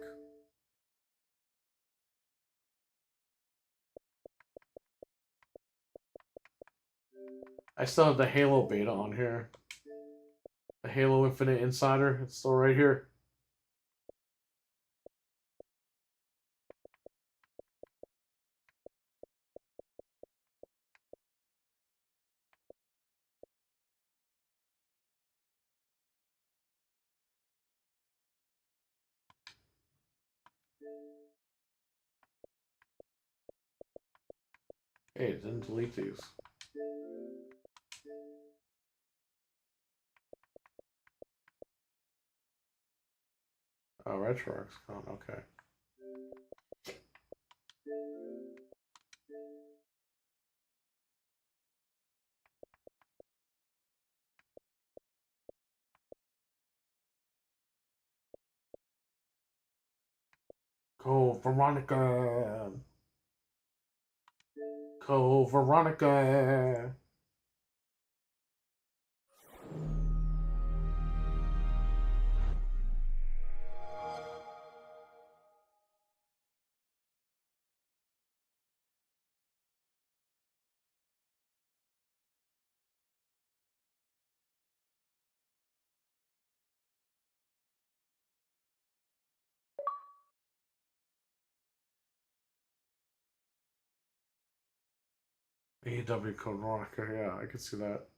I still have the Halo beta on here. The Halo Infinite Insider. It's still right here. Hey, it didn't delete these. Oh, RetroArch's gone. Okay. Go, Veronica. Go, Veronica. AEW Code Veronica. Yeah, I could see that.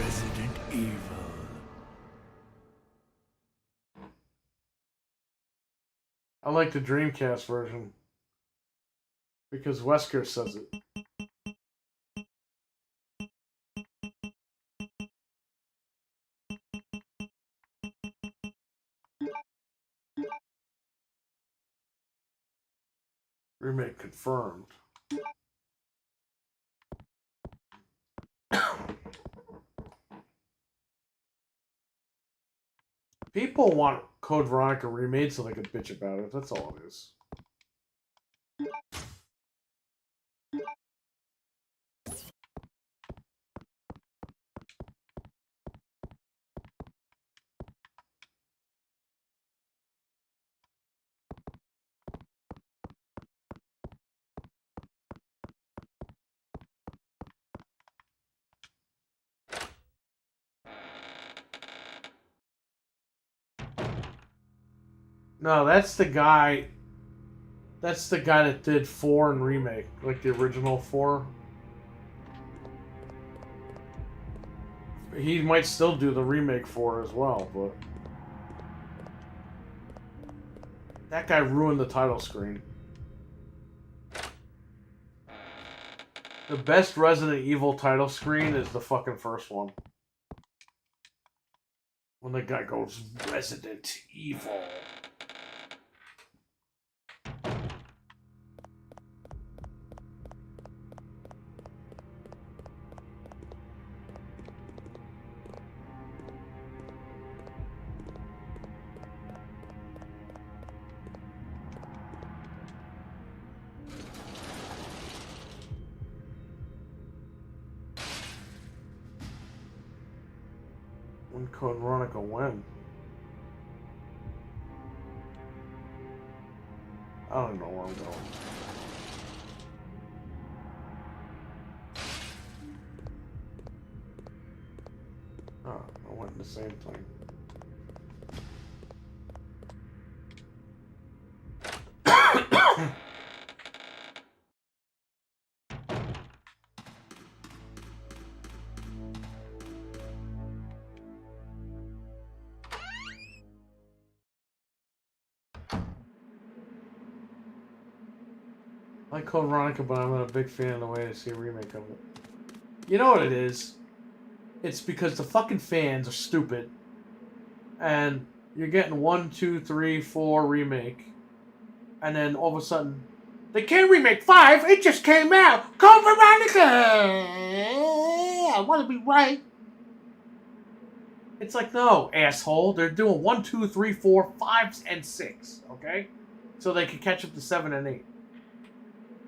Resident Evil. I like the Dreamcast version. Because Wesker says it. Remake confirmed. People want Code Veronica remade so they could bitch about it. That's all it is. No, that's the guy. That's the guy that did 4 and remake, like the original 4. He might still do the remake 4 as well, but that guy ruined the title screen. The best Resident Evil title screen is the fucking first one. When the guy goes, Resident Evil. When Code Veronica win? I don't know where I'm going. Oh, I went in the same thing. I like Code Veronica, but I'm not a big fan of the way to see a remake of it. You know what it is? It's because the fucking fans are stupid, and you're getting 1, 2, 3, 4 remake, and then all of a sudden, they can't remake 5. It just came out. Code Veronica. I want to be right. It's like, no, asshole. They're doing 1, 2, 3, 4, 5, and 6. Okay, so they can catch up to 7 and 8.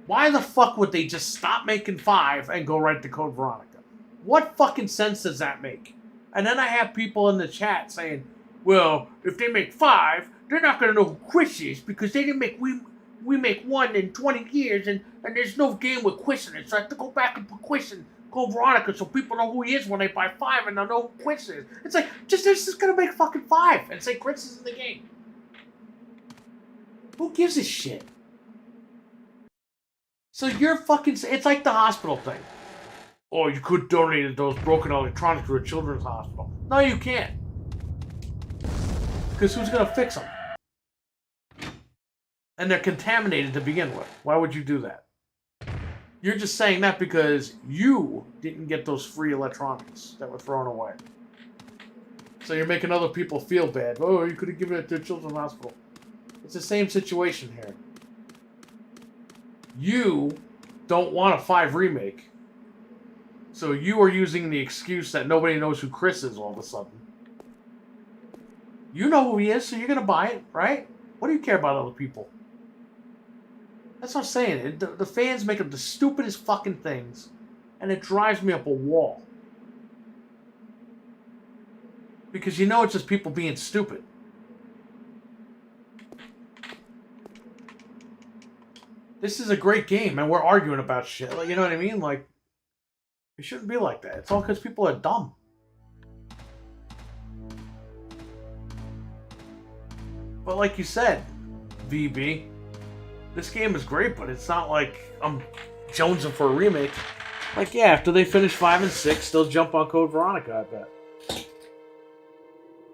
Why the fuck would they just stop making 5 and go right to Code Veronica? What fucking sense does that make? And then I have people in the chat saying, well, if they make 5, they're not going to know who Chris is because they didn't make, we make 1 in 20 years and there's no game with Chris in it. So I have to go back and put Chris in Code Veronica so people know who he is when they buy 5 and they'll know who Chris is. It's like, they're just going to make fucking 5 and say Chris is in the game. Who gives a shit? So you're fucking... It's like the hospital thing. Oh, you could donate those broken electronics to a children's hospital. No, you can't. Because who's going to fix them? And they're contaminated to begin with. Why would you do that? You're just saying that because you didn't get those free electronics that were thrown away. So you're making other people feel bad. Oh, you could have given it to a children's hospital. It's the same situation here. You don't want a 5 remake. So you are using the excuse that nobody knows who Chris is all of a sudden. You know who he is, so you're going to buy it, right? What do you care about other people? That's what I'm saying. The fans make up the stupidest fucking things, and it drives me up a wall. Because you know it's just people being stupid. This is a great game, and we're arguing about shit. Like, you know what I mean? Like, it shouldn't be like that. It's all because people are dumb. But like you said, VB, this game is great, but it's not like I'm jonesing for a remake. Like, yeah, after they finish 5 and 6, they'll jump on Code Veronica, I bet.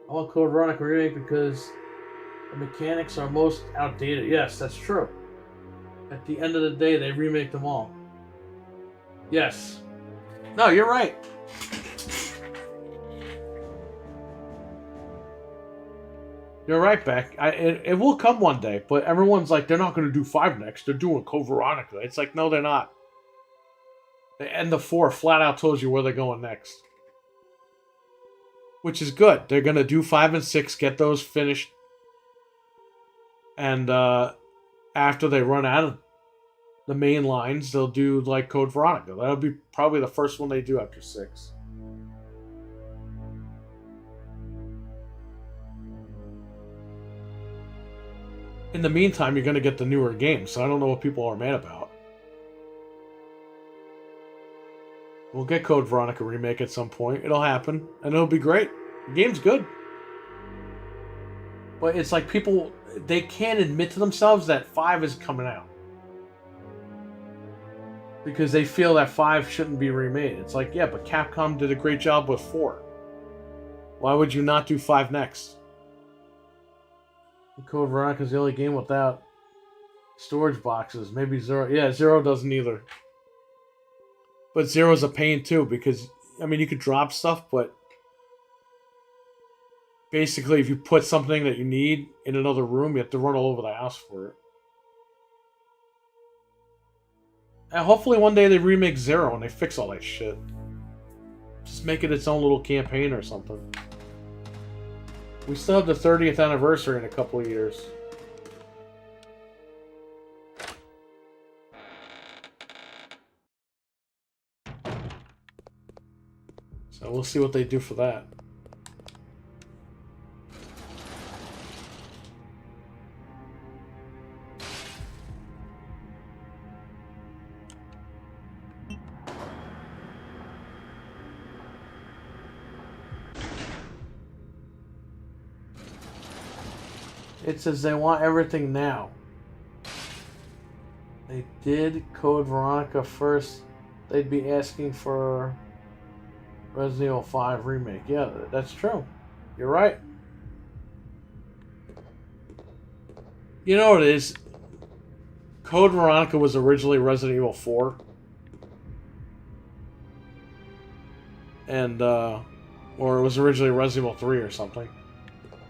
I want Code Veronica remake because the mechanics are most outdated. Yes, that's true. At the end of the day, they remake them all. Yes. No, you're right. You're right, Beck. It will come one day, but everyone's like, they're not going to do 5 next. They're doing Code Veronica. It's like, no, they're not. The end of 4 flat out tells you where they're going next. Which is good. They're going to do 5 and 6, get those finished. And after they run out of the main lines, they'll do like Code Veronica. That'll be probably the first one they do after 6. In the meantime, you're going to get the newer games, so I don't know what people are mad about. We'll get Code Veronica remake at some point. It'll happen, and it'll be great. The game's good. But it's like people, they can't admit to themselves that 5 is coming out. Because they feel that 5 shouldn't be remade. It's like, yeah, but Capcom did a great job with 4. Why would you not do 5 next? Code Veronica is the only game without storage boxes. Maybe Zero. Yeah, Zero doesn't either. But Zero's a pain too because, I mean, you could drop stuff, but basically if you put something that you need in another room, you have to run all over the house for it. And hopefully one day they remake Zero and they fix all that shit. Just make it its own little campaign or something. We still have the 30th anniversary in a couple of years. So we'll see what they do for that. It says they want everything now. They did Code Veronica first. They'd be asking for Resident Evil 5 remake. Yeah, that's true. You're right. You know what it is? Code Veronica was originally Resident Evil 4. And, or it was originally Resident Evil 3 or something.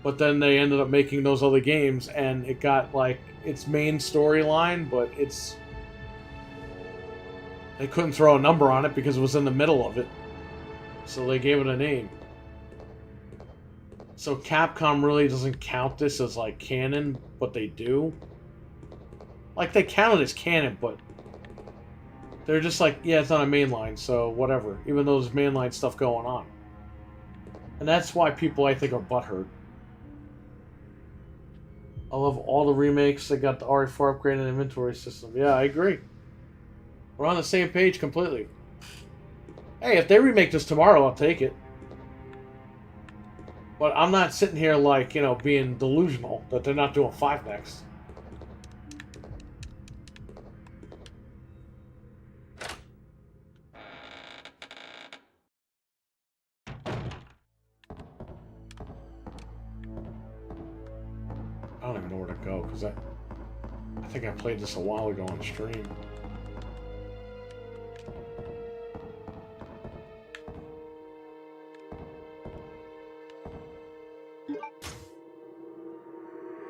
But then they ended up making those other games, and it got, like, its main storyline, but it's... They couldn't throw a number on it because it was in the middle of it. So they gave it a name. So Capcom really doesn't count this as, like, canon, but they do. Like, they count it as canon, but... They're just like, yeah, it's not a mainline, so whatever. Even though there's mainline stuff going on. And that's why people, I think, are butthurt. I love all the remakes. They got the RE4 upgraded inventory system. Yeah, I agree. We're on the same page completely. Hey, if they remake this tomorrow, I'll take it. But I'm not sitting here like, you know, being delusional that they're not doing 5 next. I don't even know where to go, because I think I played this a while ago on stream.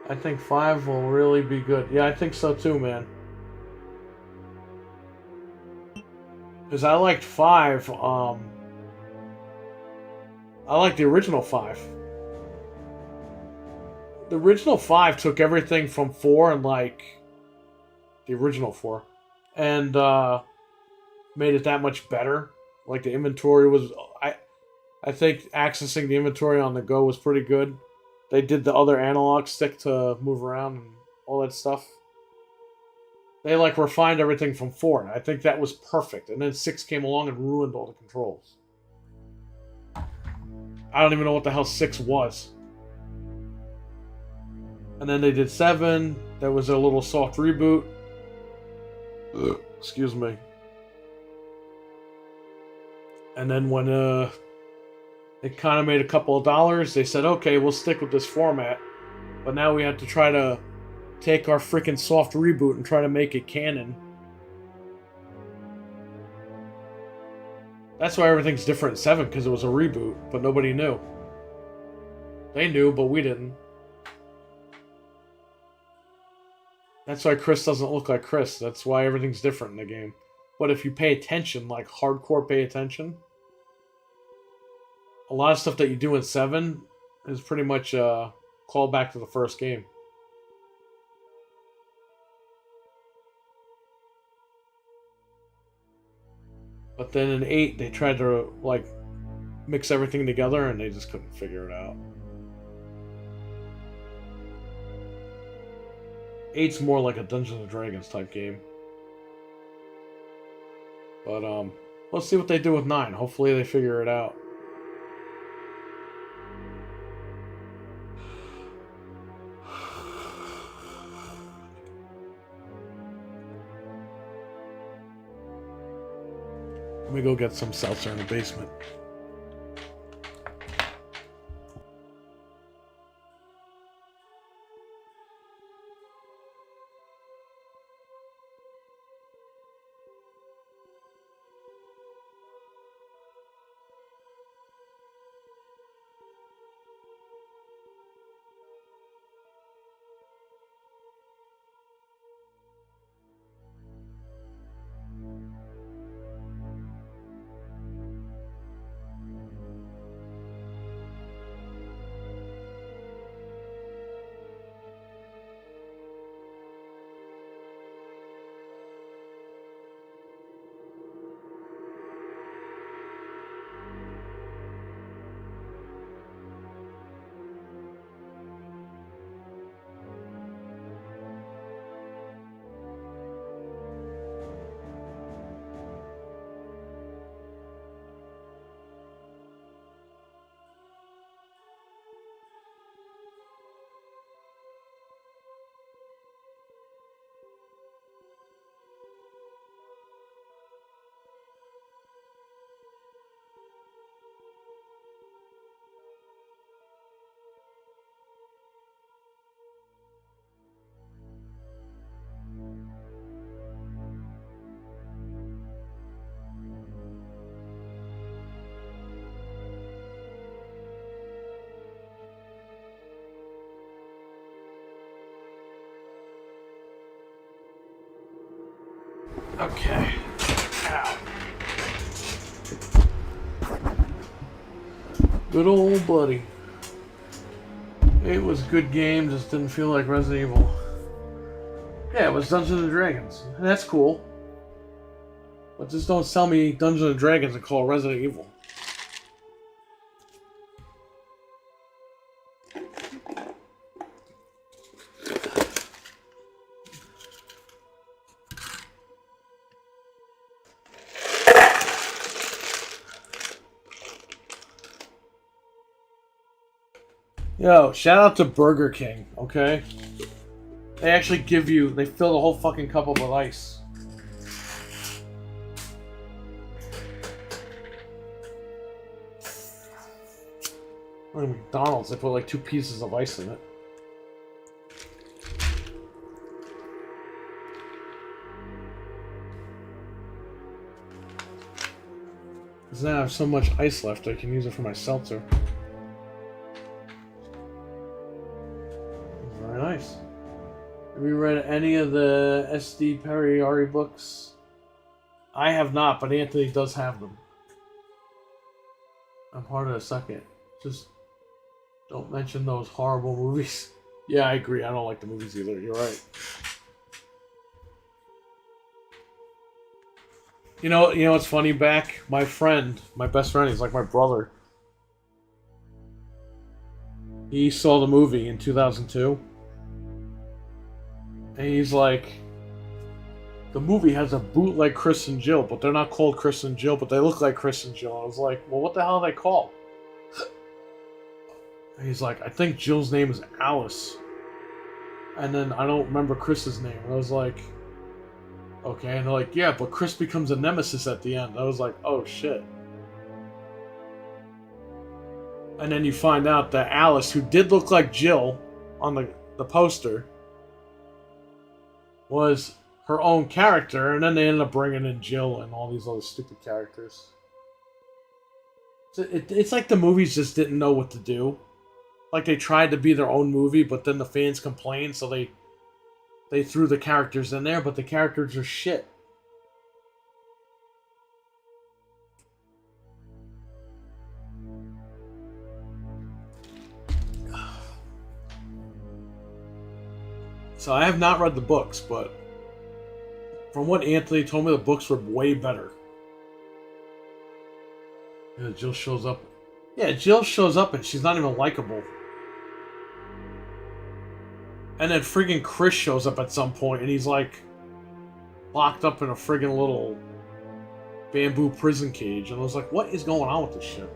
I think 5 will really be good. Yeah, I think so too, man. Because I liked 5, I like the original 5. The original 5 took everything from 4 and, like, the original 4, and made it that much better. Like, the inventory was... I think accessing the inventory on the go was pretty good. They did the other analog stick to move around and all that stuff. They, like, refined everything from 4. I think that was perfect. And then 6 came along and ruined all the controls. I don't even know what the hell 6 was. And then they did 7. That was a little soft reboot. Ugh, excuse me. And then when it kind of made a couple of dollars, they said, okay, we'll stick with this format. But now we have to try to take our freaking soft reboot and try to make it canon. That's why everything's different in 7, because it was a reboot, but nobody knew. They knew, but we didn't. That's why Chris doesn't look like Chris. That's why everything's different in the game. But if you pay attention, like hardcore pay attention, a lot of stuff that you do in 7 is pretty much called back to the first game. But then in 8, they tried to, like, mix everything together, and they just couldn't figure it out. 8's more like a Dungeons and Dragons type game. But, let's see what they do with 9. Hopefully they figure it out. Let me go get some seltzer in the basement. Okay. Ow. Good old buddy. It was a good game, just didn't feel like Resident Evil. Yeah, it was Dungeons and Dragons. And that's cool. But just don't sell me Dungeons and Dragons and call it Resident Evil. Yo, shout out to Burger King, okay? They actually give you, they fill the whole fucking cup up with ice. Or McDonald's, they put like 2 pieces of ice in it. Because now I have so much ice left, I can use it for my seltzer. Very nice. Have you read any of the S.D. Perry books? I have not, but Anthony does have them. I'm part of the second. Just don't mention those horrible movies. Yeah, I agree. I don't like the movies either. You're right. You know what's funny? Back, my best friend, he's like my brother. He saw the movie in 2002. And he's like, the movie has a bootleg Chris and Jill, but they're not called Chris and Jill, but they look like Chris and Jill. I was like, well, what the hell are they called? And he's like, I think Jill's name is Alice. And then I don't remember Chris's name. I was like, okay. And they're like, yeah, but Chris becomes a nemesis at the end. I was like, oh shit. And then you find out that Alice, who did look like Jill on the poster, was her own character, and then they ended up bringing in Jill and all these other stupid characters. So it's like the movies just didn't know what to do. Like they tried to be their own movie, but then the fans complained, so they threw the characters in there, but the characters are shit. So I have not read the books, but from what Anthony told me, the books were way better. Yeah, Jill shows up. Yeah, Jill shows up and she's not even likable. And then friggin' Chris shows up at some point and he's like locked up in a friggin' little bamboo prison cage. And I was like, what is going on with this shit?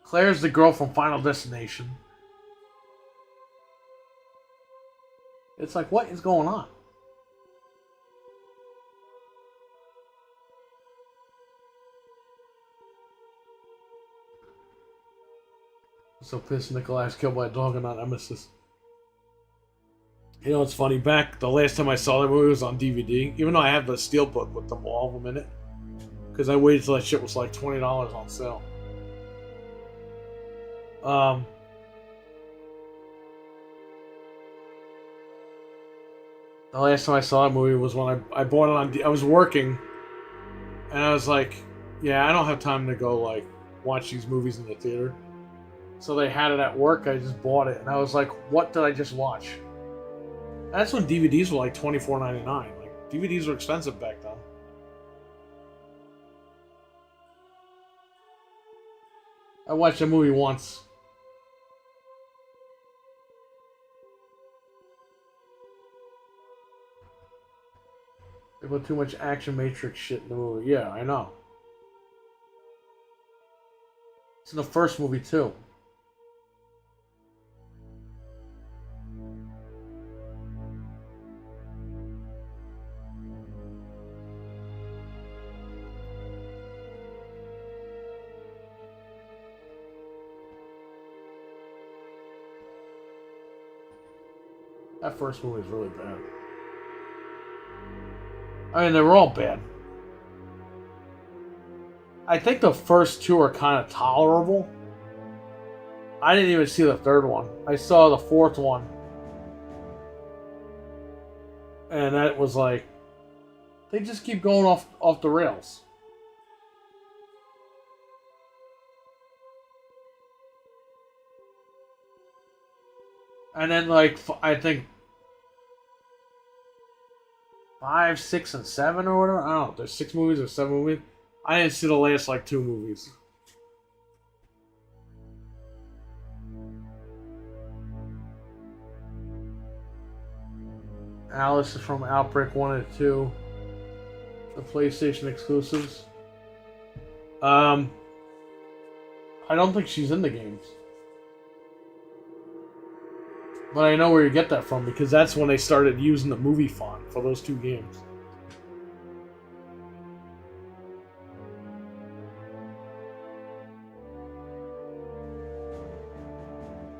Claire's the girl from Final Destination. It's like, what is going on? So pissed Nikolai's killed by a dog and not Nemesis. You know, it's funny. Back the last time I saw that movie was on DVD. Even though I have the steelbook with them, all of them in it. Because I waited till that shit was like $20 on sale. The last time I saw that movie was when I bought it on... I was working. And I was like, yeah, I don't have time to go, like, watch these movies in the theater. So they had it at work. I just bought it. And I was like, what did I just watch? And that's when DVDs were like $24.99. Like, DVDs were expensive back then. I watched a movie once. They put too much Action Matrix shit in the movie. Yeah, I know. It's in the first movie, too. That first movie is really bad. I mean, they were all bad. I think the first two are kind of tolerable. I didn't even see the third one. I saw the fourth one. And that was like... They just keep going off the rails. And then, like, I think 5, 6, and 7 or whatever. I don't know. There's 6 movies or 7 movies. I didn't see the last, like, 2 movies. Alice is from Outbreak 1 and 2. The PlayStation exclusives. I don't think she's in the games. But I know where you get that from, because that's when they started using the movie font for those 2 games.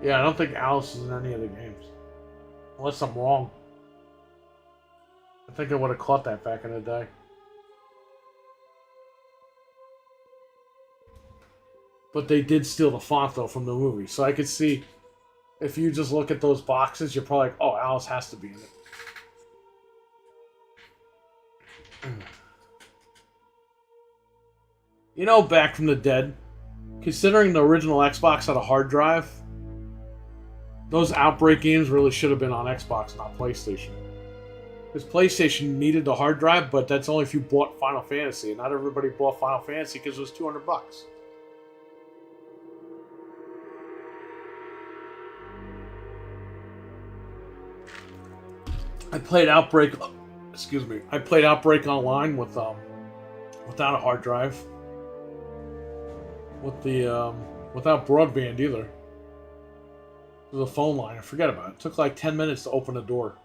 Yeah, I don't think Alice is in any of the games. Unless I'm wrong. I think I would have caught that back in the day. But they did steal the font, though, from the movie. So I could see... If you just look at those boxes, you're probably like, oh, Alice has to be in it. You know, Back from the Dead, considering the original Xbox had a hard drive, those Outbreak games really should have been on Xbox, not PlayStation. Because PlayStation needed the hard drive, but that's only if you bought Final Fantasy. And not everybody bought Final Fantasy because it was $200. I played Outbreak. Excuse me. I played Outbreak online with without a hard drive. With the without broadband either. It was a phone line. I forget about it. It took like 10 minutes to open the door.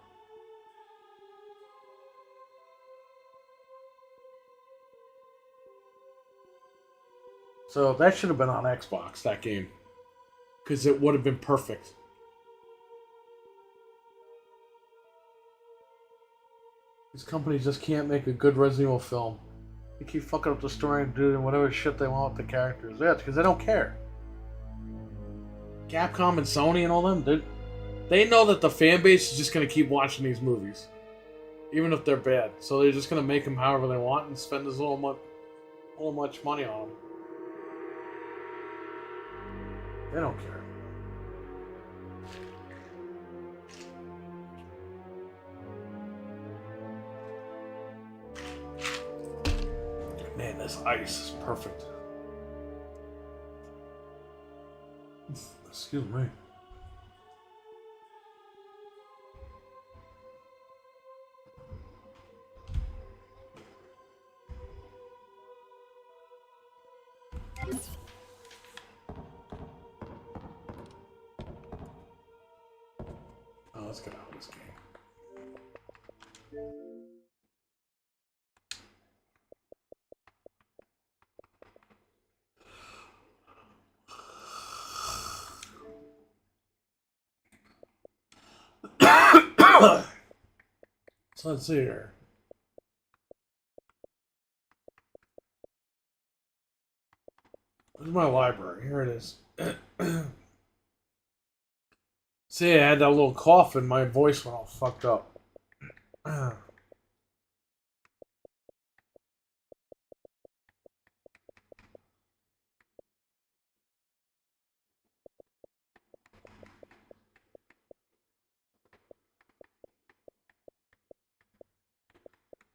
So that should have been on Xbox, that game. Because it would have been perfect. These companies just can't make a good Resident Evil film. They keep fucking up the story and doing whatever shit they want with the characters. Yeah, because they don't care. Capcom and Sony and all them, they know that the fan base is just going to keep watching these movies. Even if they're bad. So they're just going to make them however they want and spend as little much money on them. They don't care. Man, this ice is perfect. Excuse me. Oh, let's get out of this game. So let's see here. Where's my library? Here it is. See, I had that little cough and my voice went all fucked up.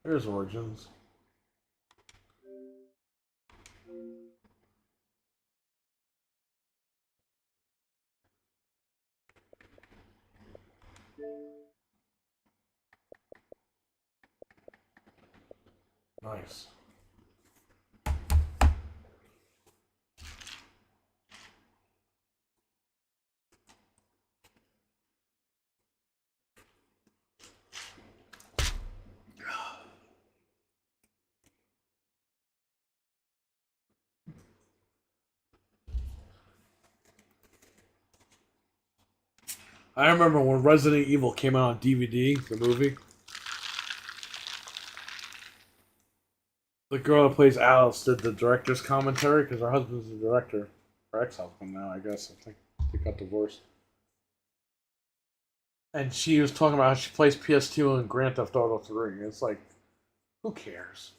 Here's Origins. Nice. I remember when Resident Evil came out on DVD, the movie. The girl that plays Alice did the director's commentary because her husband's the director. Or ex-husband now, I guess. I think they got divorced. And she was talking about how she plays PS2 in Grand Theft Auto 3. It's like, who cares?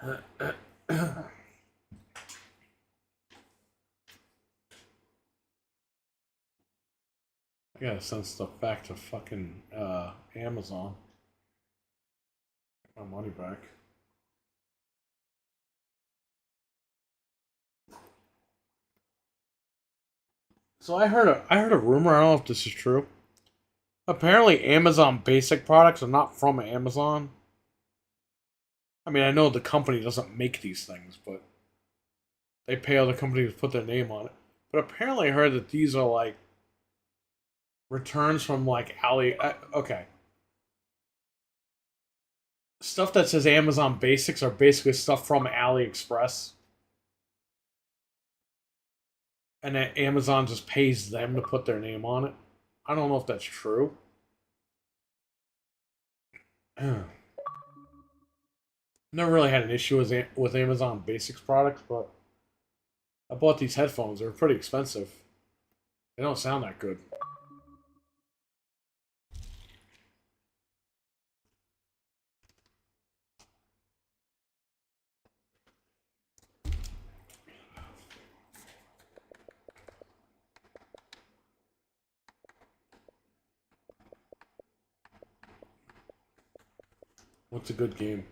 I gotta send stuff back to fucking Amazon. Get my money back. So I heard a rumor. I don't know if this is true. Apparently, Amazon Basic products are not from Amazon. I mean, I know the company doesn't make these things, but they pay other companies to put their name on it. But apparently, I heard that these are like returns from like okay. Stuff that says Amazon Basics are basically stuff from AliExpress. And that Amazon just pays them to put their name on it. I don't know if that's true. Never really had an issue with Amazon Basics products, but I bought these headphones. They're pretty expensive. They don't sound that good. What's a good game?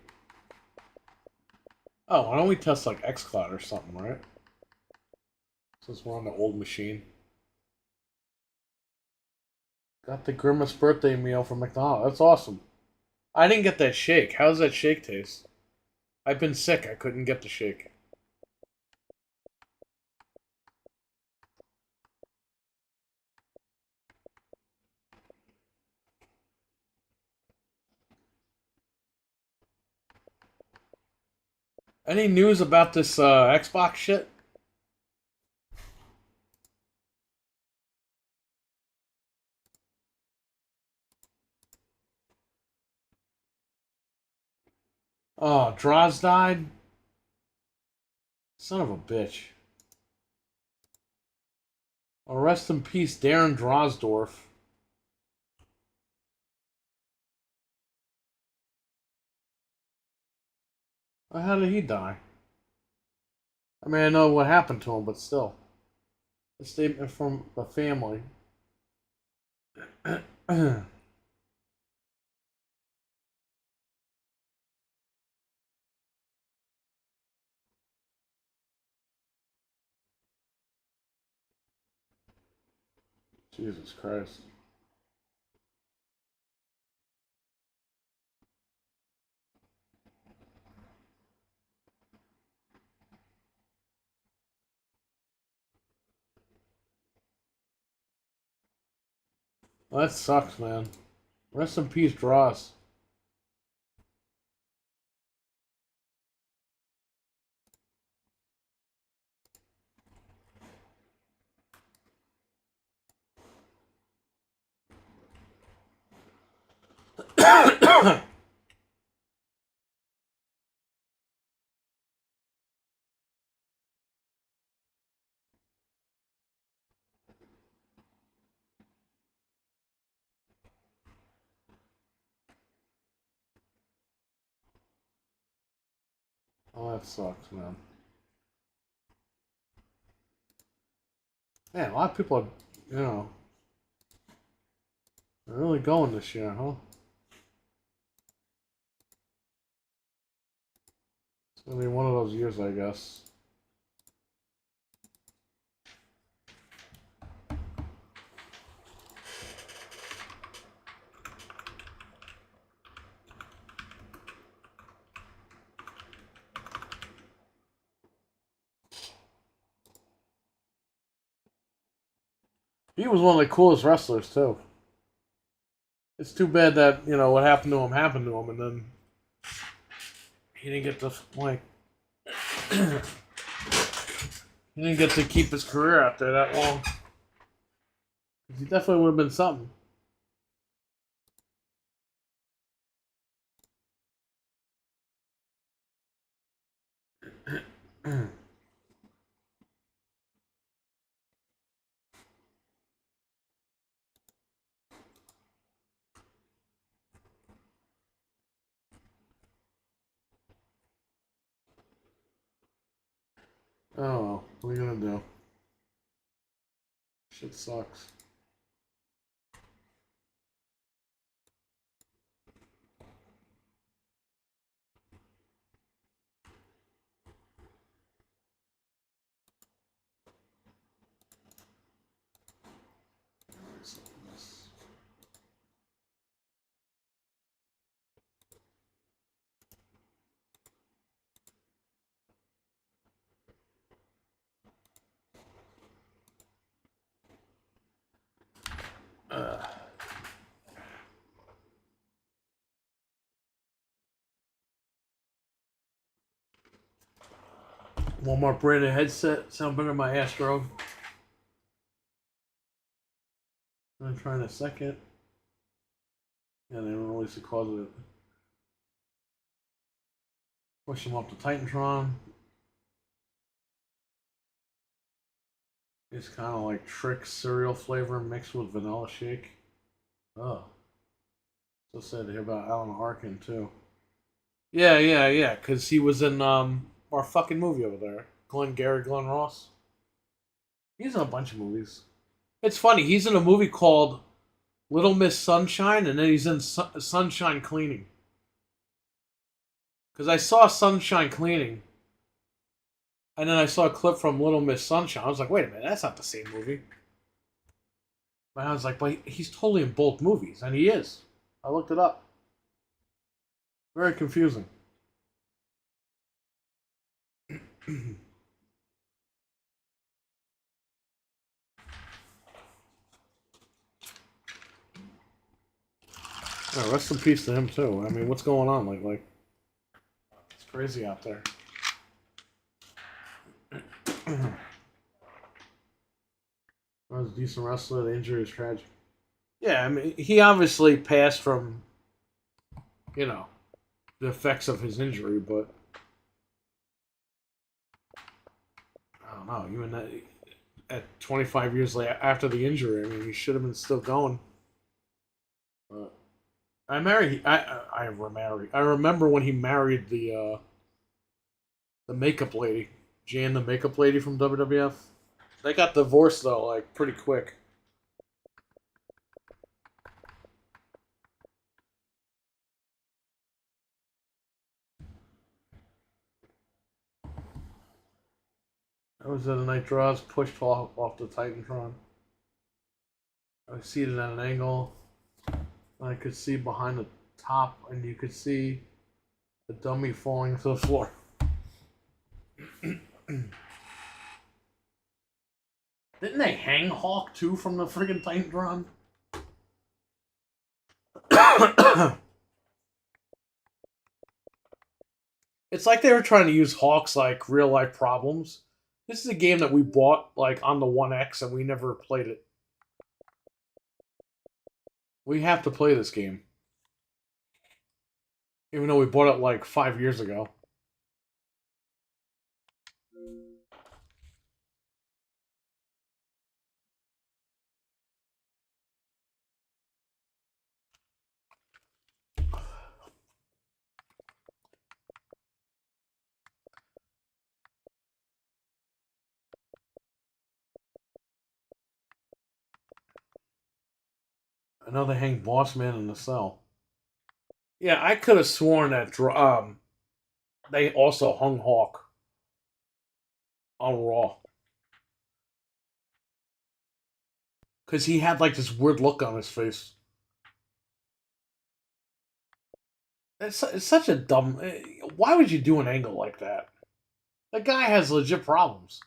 Oh, why don't we test like xCloud or something, right? Since we're on the old machine. Got the Grimace birthday meal from McDonald's. That's awesome. I didn't get that shake. How does that shake taste? I've been sick. I couldn't get the shake. Any news about this Xbox shit? Oh, Droz died? Son of a bitch. Oh, rest in peace, Darren Drosdorf. How did he die? I mean, I know what happened to him, but still. A statement from the family. Jesus Christ. Well, that sucks, man. Rest in peace, Dross. Oh, that sucks, man. Man, a lot of people are, they're really going this year, huh? It's gonna be one of those years, I guess. He was one of the coolest wrestlers, too. It's too bad that, what happened to him, and then he didn't get to, like, he didn't get to keep his career out there that long. He definitely would have been something. Oh, well, what are you gonna do? Shit sucks. One more branded headset. Sound better than my Astro. I'm trying a second. Yeah, they don't release the cause of it. Push them up to Titantron. It's kind of like Trick cereal flavor mixed with vanilla shake. Oh. So sad to hear about Alan Arkin, too. Yeah, because he was in our fucking movie over there. Glenn Ross. He's in a bunch of movies. It's funny, he's in a movie called Little Miss Sunshine, and then he's in Sunshine Cleaning. Because I saw Sunshine Cleaning, and then I saw a clip from Little Miss Sunshine. I was like, wait a minute, that's not the same movie. And I was like, but he's totally in both movies, and he is. I looked it up. Very confusing. Yeah, rest in peace to him too. I mean, what's going on? Like, it's crazy out there. I was a decent wrestler. The injury is tragic. Yeah, I mean, he obviously passed from, the effects of his injury, but I don't know. Even at 25 years after the injury, I mean, he should have been still going. But I remember when he married the The makeup lady. Jan, the makeup lady from WWF. They got divorced, though, like, pretty quick. I was at a night draws, pushed off the Titantron. I was seated at an angle. I could see behind the top, and you could see the dummy falling to the floor. Didn't they hang Hawk too from the friggin' Titantron? It's like they were trying to use Hawk's like real life problems. This is a game that we bought like on the 1X and we never played it. We have to play this game. Even though we bought it like 5 years ago. I know they hang Boss Man in the cell. Yeah, I could have sworn that they also hung Hawk on Raw. Because he had like this weird look on his face. It's such a dumb. Why would you do an angle like that? The guy has legit problems.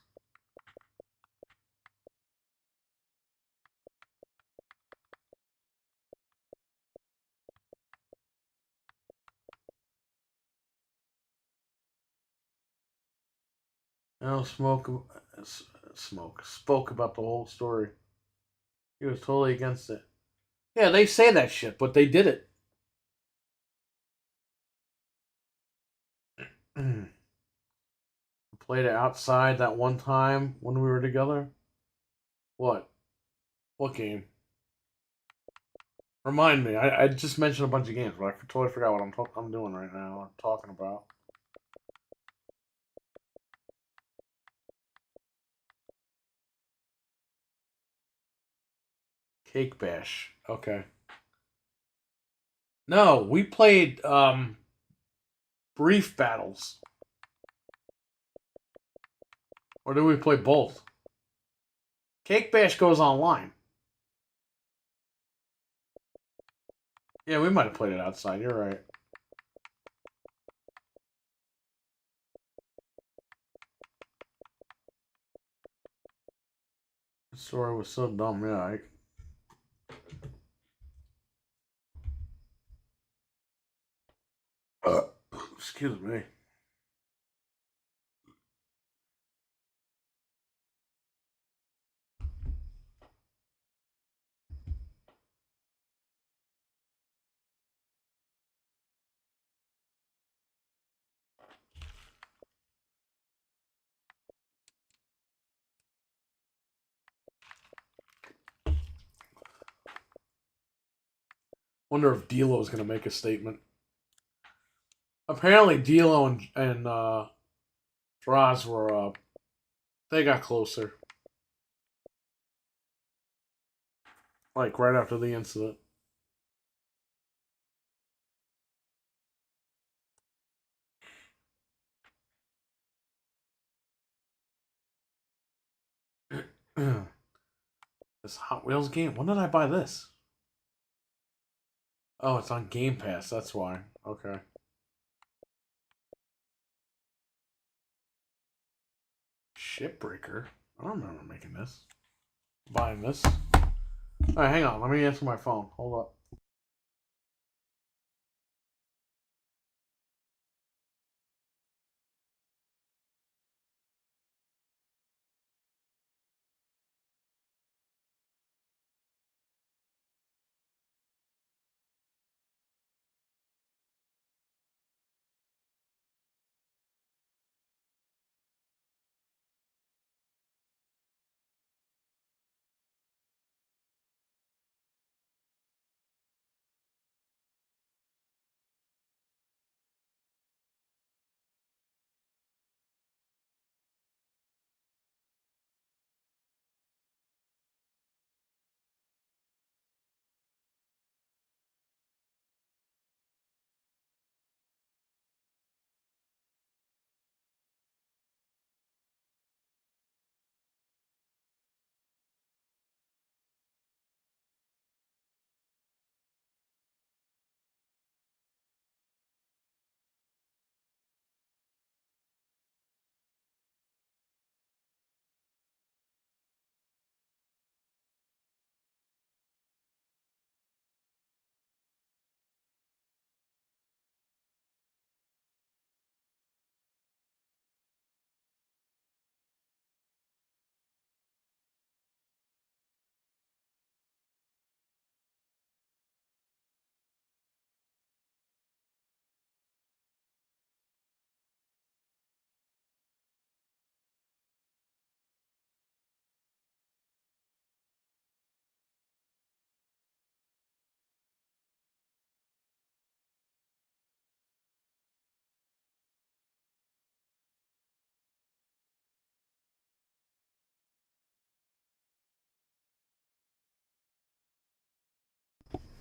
No smoke spoke about the whole story. He was totally against it. Yeah, they say that shit, but they did it. Played it outside that one time when we were together. What? What game? Remind me. I just mentioned a bunch of games, but I totally forgot what I'm doing right now. What I'm talking about. Cake Bash. Okay. No, we played Brief Battles. Or did we play both? Cake Bash goes online. Yeah, we might have played it outside. You're right. The story was so dumb. Yeah, excuse me. Wonder if D'Lo's gonna make a statement. Apparently, D'Lo and Droz were they got closer. Like right after the incident. This Hot Wheels game. When did I buy this? Oh, it's on Game Pass. That's why. Okay. Shipbreaker. I don't remember making this. Buying this. Alright, hang on. Let me answer my phone. Hold up.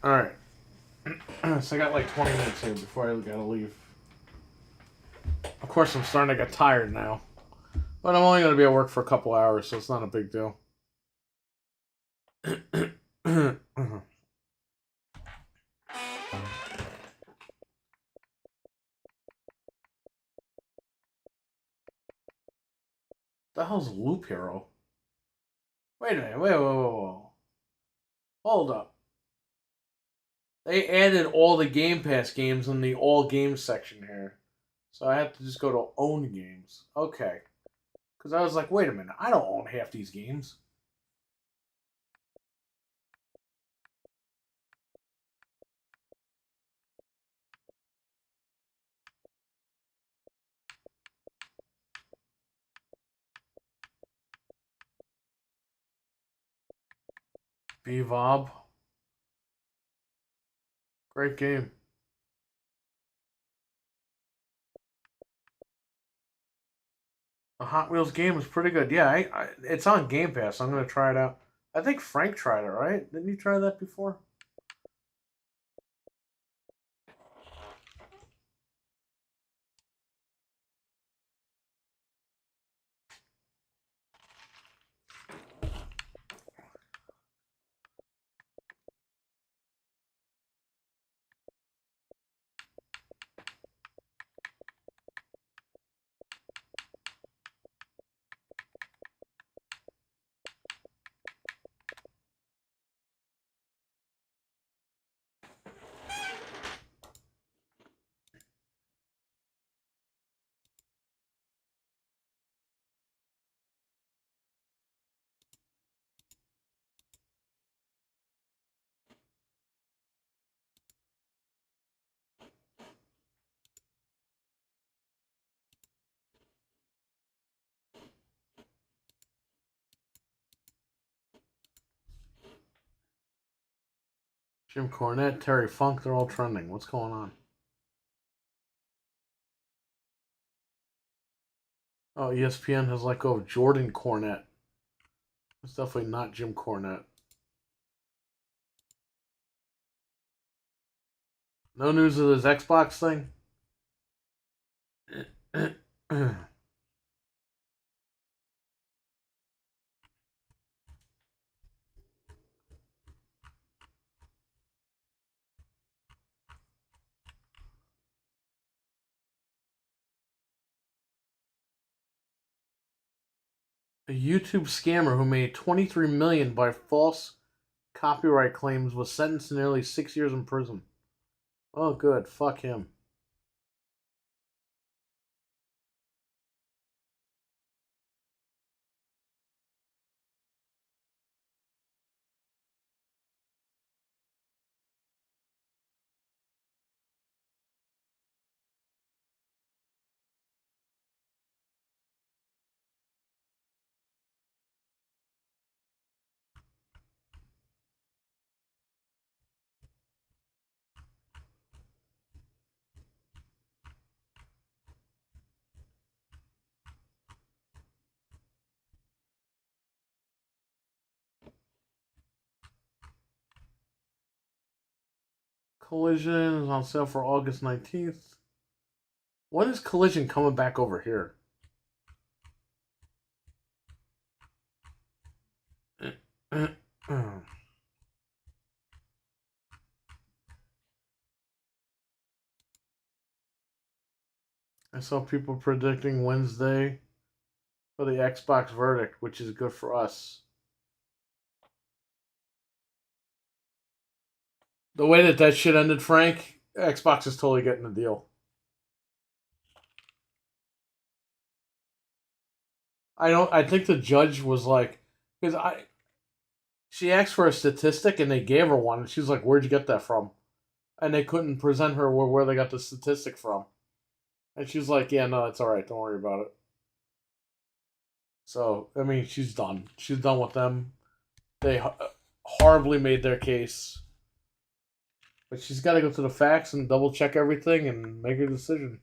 Alright. So I got like 20 minutes here before I gotta leave. Of course, I'm starting to get tired now. But I'm only gonna be at work for a couple hours, so it's not a big deal. The hell's Loop Hero? Wait a minute, wait. Hold up. They added all the Game Pass games in the All Games section here. So I have to just go to Own Games. Okay. Because I was like, wait a minute, I don't own half these games. Bebop. Great game. The Hot Wheels game is pretty good. Yeah, it's on Game Pass. I'm going to try it out. I think Frank tried it, right? Didn't you try that before? Jim Cornette, Terry Funk, they're all trending. What's going on? Oh, ESPN has let go of Jordan Cornette. It's definitely not Jim Cornette. No news of his Xbox thing? A YouTube scammer who made $23 million by false copyright claims was sentenced to nearly 6 years in prison. Oh, good. Fuck him. Collision is on sale for August 19th. When is Collision coming back over here? I saw people predicting Wednesday for the Xbox verdict, which is good for us. The way that shit ended, Frank, Xbox is totally getting the deal. I think the judge was like, because she asked for a statistic and they gave her one, and she was like, "Where'd you get that from?" And they couldn't present her where they got the statistic from, and she was like, "Yeah, no, it's all right. Don't worry about it." So I mean, she's done. She's done with them. They horribly made their case, but she's got to go to the facts and double check everything and make her decision.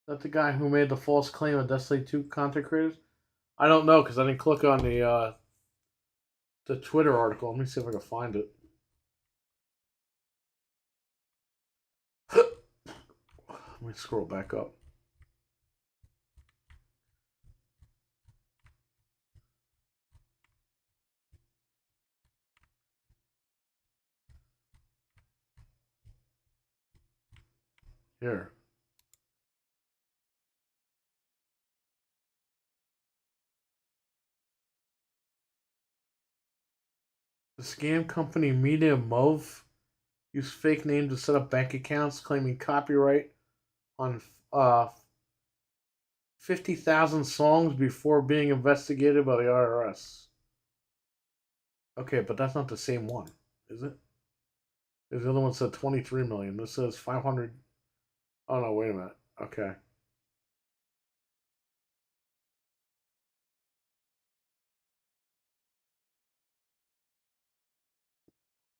Is that the guy who made the false claim of Destiny 2 content creators? I don't know because I didn't click on the the Twitter article. Let me see if I can find it. Let me scroll back up. Here. The scam company Media Move used fake names to set up bank accounts claiming copyright on 50,000 songs before being investigated by the IRS. Okay, but that's not the same one, is it? The other one said 23 million. This says 500. Oh no, wait a minute. Okay.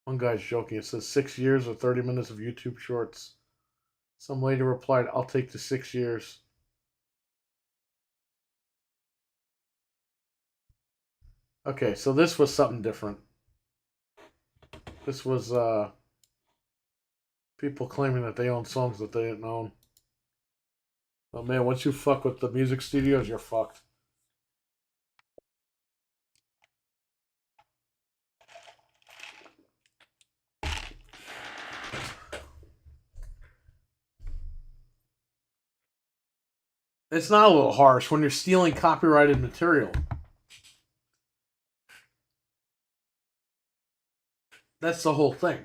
One guy's joking. It says 6 years or 30 minutes of YouTube shorts. Some lady replied, I'll take the 6 years. Okay, so this was something different. This was people claiming that they own songs that they didn't own. Oh man, once you fuck with the music studios, you're fucked. It's not a little harsh when you're stealing copyrighted material. That's the whole thing.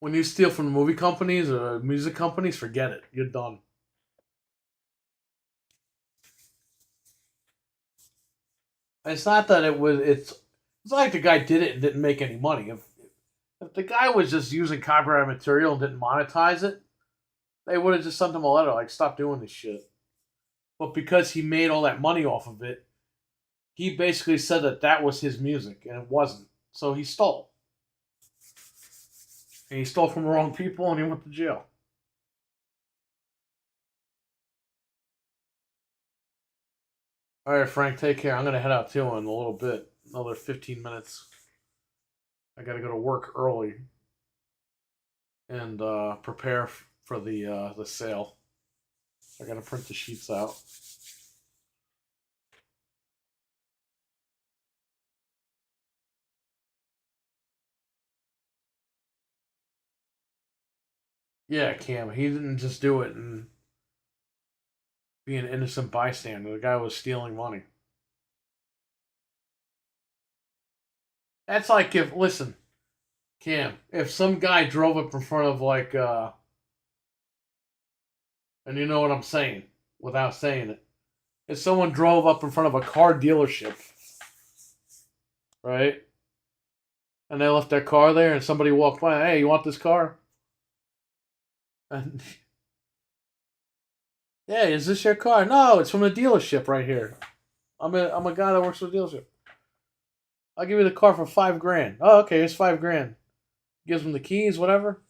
When you steal from movie companies or music companies, forget it. You're done. It's not that it was. It's like the guy did it and didn't make any money. If the guy was just using copyrighted material and didn't monetize it, they would have just sent him a letter like, "Stop doing this shit." But because he made all that money off of it, he basically said that that was his music and it wasn't. So he stole. And he stole from the wrong people and he went to jail. All right, Frank, take care. I'm going to head out too in a little bit. Another 15 minutes. I got to go to work early and prepare for the sale. I got to print the sheets out. Yeah, Cam, he didn't just do it and be an innocent bystander. The guy was stealing money. That's like if, listen, Cam, if some guy drove up in front of like, and you know what I'm saying without saying it. If someone drove up in front of a car dealership, right? And they left their car there and somebody walked by, hey, you want this car? And yeah, is this your car? No, it's from the dealership right here. I'm a guy that works for the dealership. I'll give you the car for $5,000. Oh, okay, it's $5,000. Gives him the keys, whatever.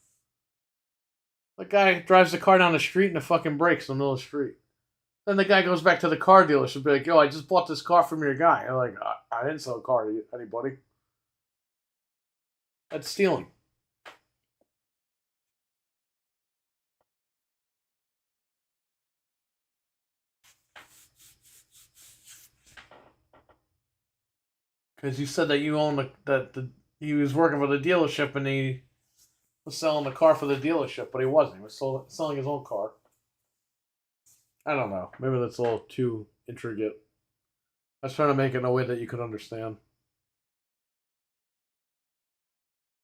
The guy drives the car down the street and it fucking breaks in the middle of the street. Then the guy goes back to the car dealership and be like, yo, I just bought this car from your guy. I'm like, I didn't sell a car to anybody. That's stealing. Because you said that you own he was working for the dealership and he was selling the car for the dealership, but he wasn't. He was selling his own car. I don't know. Maybe that's a little too intricate. I was trying to make it in a way that you could understand.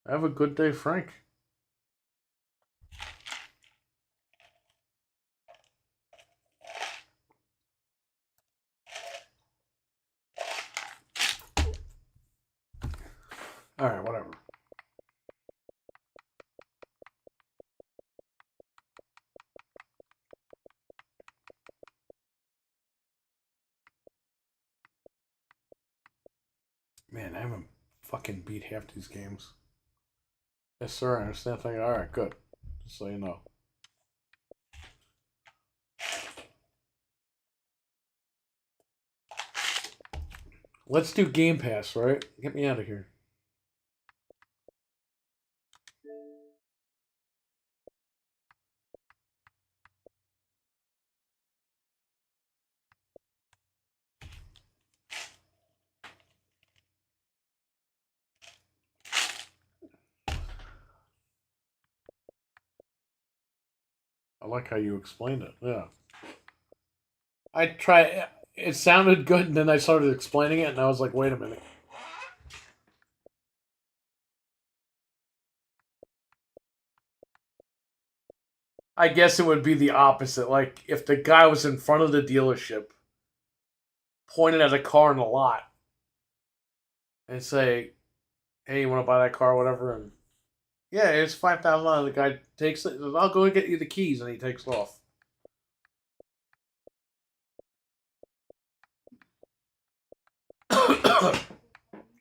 Have a good day, Frank. Alright, whatever. Man, I haven't fucking beat half these games. Yes, sir, I understand. Thank you. Alright, good. Just so you know. Let's do Game Pass, right? Get me out of here. I like how you explained it. Yeah. I try. It sounded good, and then I started explaining it, and I was like, wait a minute. I guess it would be the opposite. Like, if the guy was in front of the dealership, pointed at a car in the lot, and say, hey, you want to buy that car, whatever, and yeah, it's $5,000. The guy takes it. I'll go and get you the keys, and he takes off.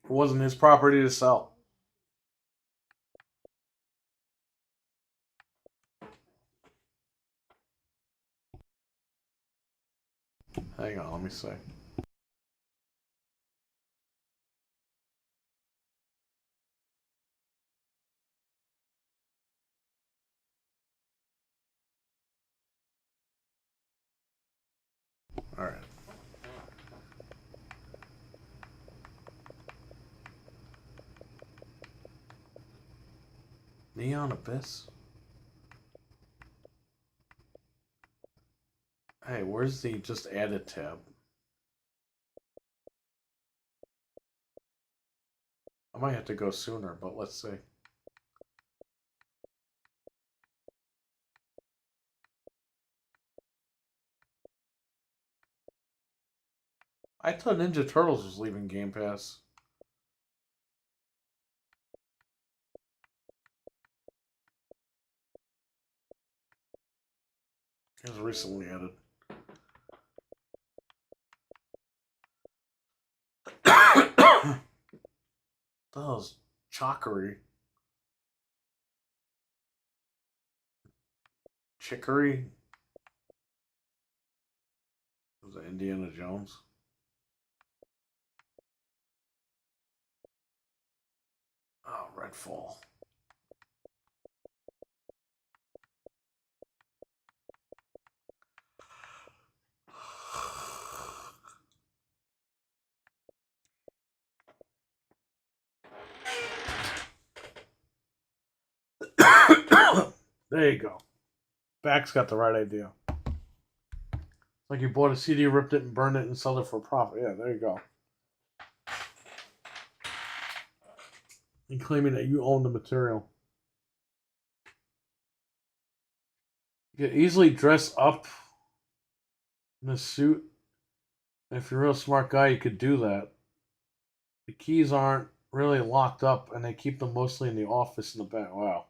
It wasn't his property to sell. Hang on, let me see. All right. Neon Abyss. Hey, where's the just added tab? I might have to go sooner, but let's see. I thought Ninja Turtles was leaving Game Pass. It was recently added. That was Chockery. Chicory? Was it Indiana Jones? Oh, Redfall. There you go. Back's got the right idea. Like you bought a CD, ripped it, and burned it, and sold it for a profit. Yeah, there you go. And claiming that you own the material. You can easily dress up in a suit. If you're a real smart guy, you could do that. The keys aren't really locked up, and they keep them mostly in the office in the back. Wow.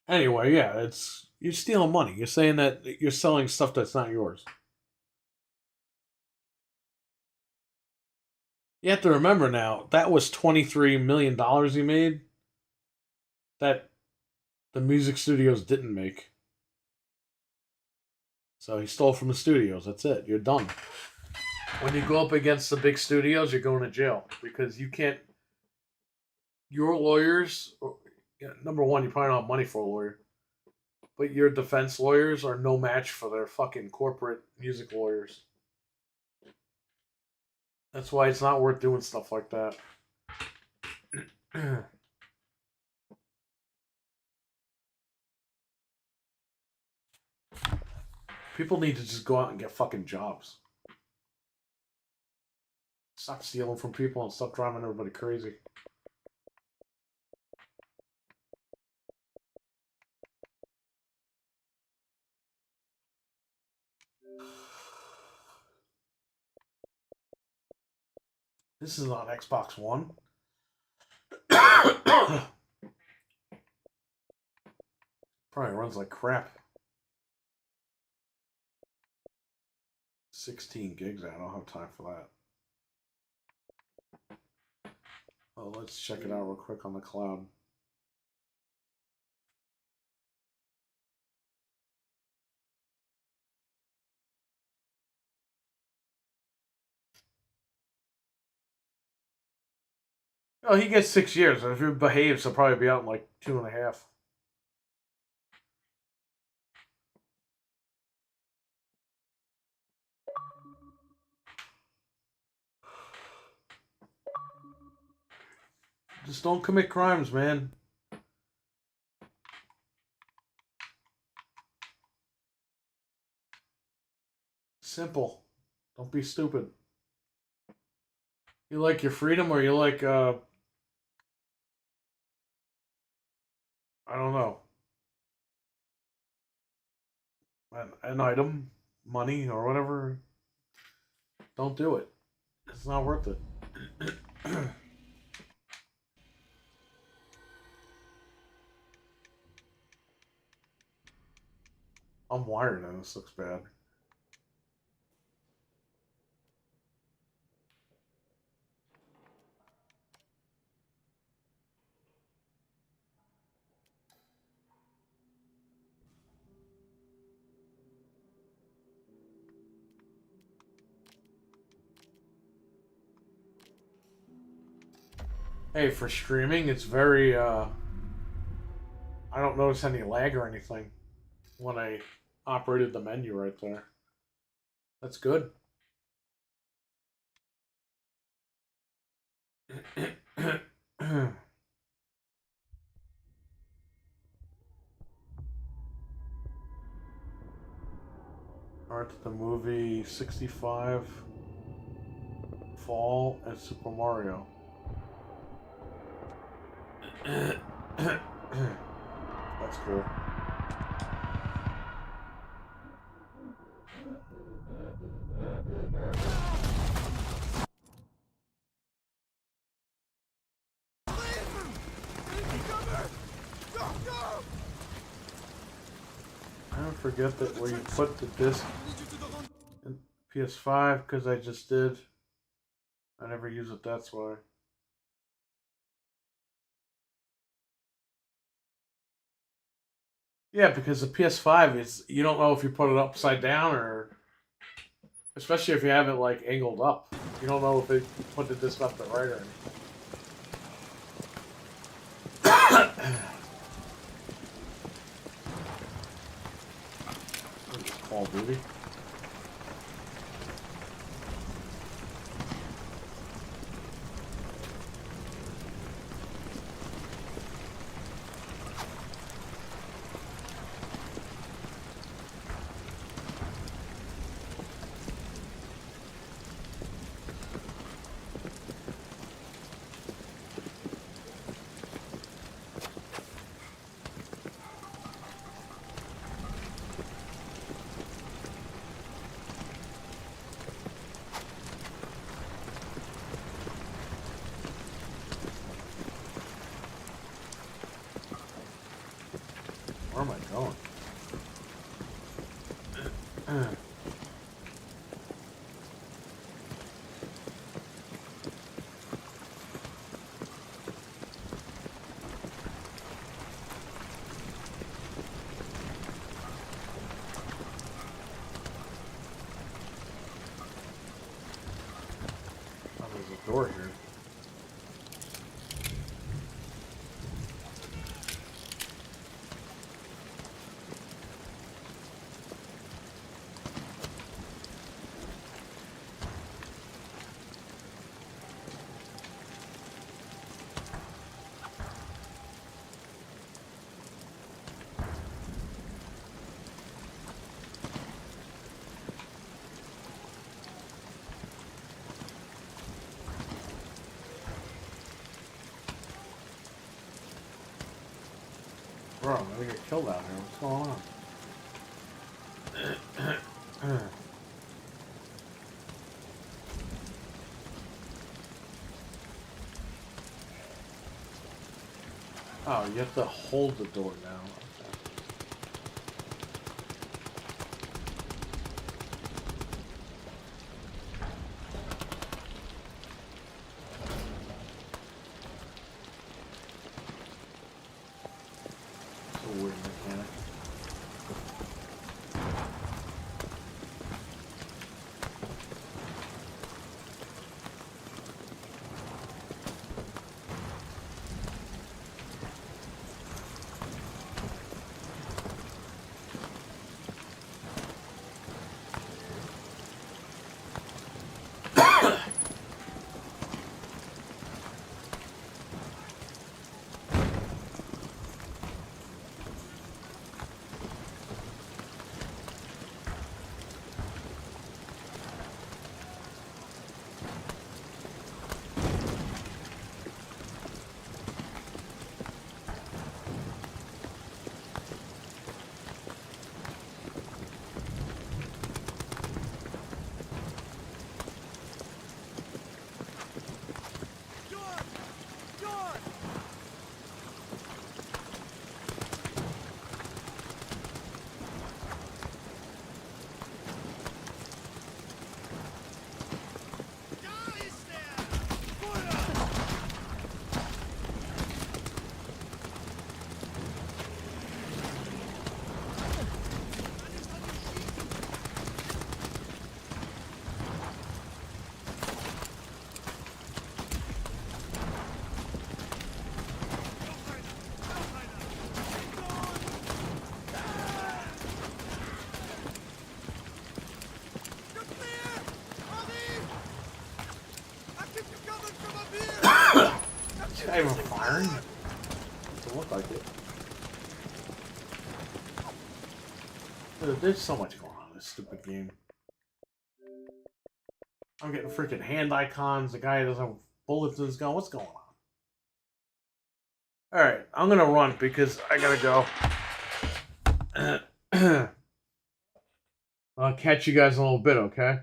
Anyway, yeah, it's you're stealing money. You're saying that you're selling stuff that's not yours. You have to remember now that was $23 million he made. That the music studios didn't make. So he stole from the studios. That's it. You're done. When you go up against the big studios, you're going to jail because you can't. Your lawyers, number one, you probably don't have money for a lawyer, but your defense lawyers are no match for their fucking corporate music lawyers. That's why it's not worth doing stuff like that. People need to just go out and get fucking jobs. Stop stealing from people and stop driving everybody crazy. This is on Xbox One. Probably runs like crap. 16 gigs. I don't have time for that. Oh, let's check it out real quick on the cloud. Oh, he gets 6 years, and if he behaves, he'll probably be out in like 2.5. Just don't commit crimes, man. Simple. Don't be stupid. You like your freedom, or you like, I don't know, an item, money, or whatever. Don't do it. It's not worth it. I'm wired and this looks bad. Hey, for streaming, it's very, I don't notice any lag or anything when I operated the menu right there. That's good. Art of the movie 65, Fall, and Super Mario. That's cool. I don't forget that where you put the disc in PS5 because I just did. I never use it, that's why. Yeah, because the PS5 is, you don't know if you put it upside down or, especially if you have it like angled up. You don't know if you put the disc up to right or anything. Call of Duty. Where am I going? Oh, there's a door here. Bro, I'm gonna get killed out here. What's going on? Oh, you have to hold the door now. Okay. It's a weird mechanic. Not even firing? Doesn't look like it. Dude, there's so much going on in this stupid game. I'm getting freaking hand icons. The guy doesn't have bullets in his gun. What's going on? Alright, I'm gonna run because I gotta go. I'll catch you guys in a little bit, okay?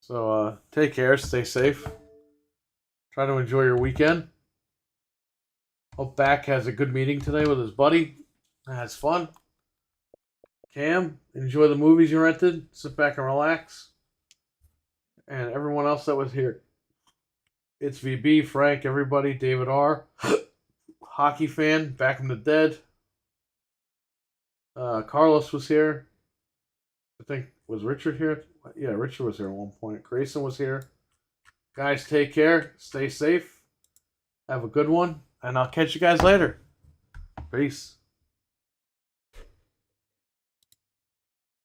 So, take care, stay safe. Try to enjoy your weekend. Hope Back has a good meeting today with his buddy. Has fun. Cam, enjoy the movies you rented. Sit back and relax. And everyone else that was here. It's VB, Frank, everybody, David R. Hockey fan, back from the dead. Carlos was here. I think, was Richard here? Yeah, Richard was here at one point. Grayson was here. Guys, take care. Stay safe. Have a good one. And I'll catch you guys later. Peace.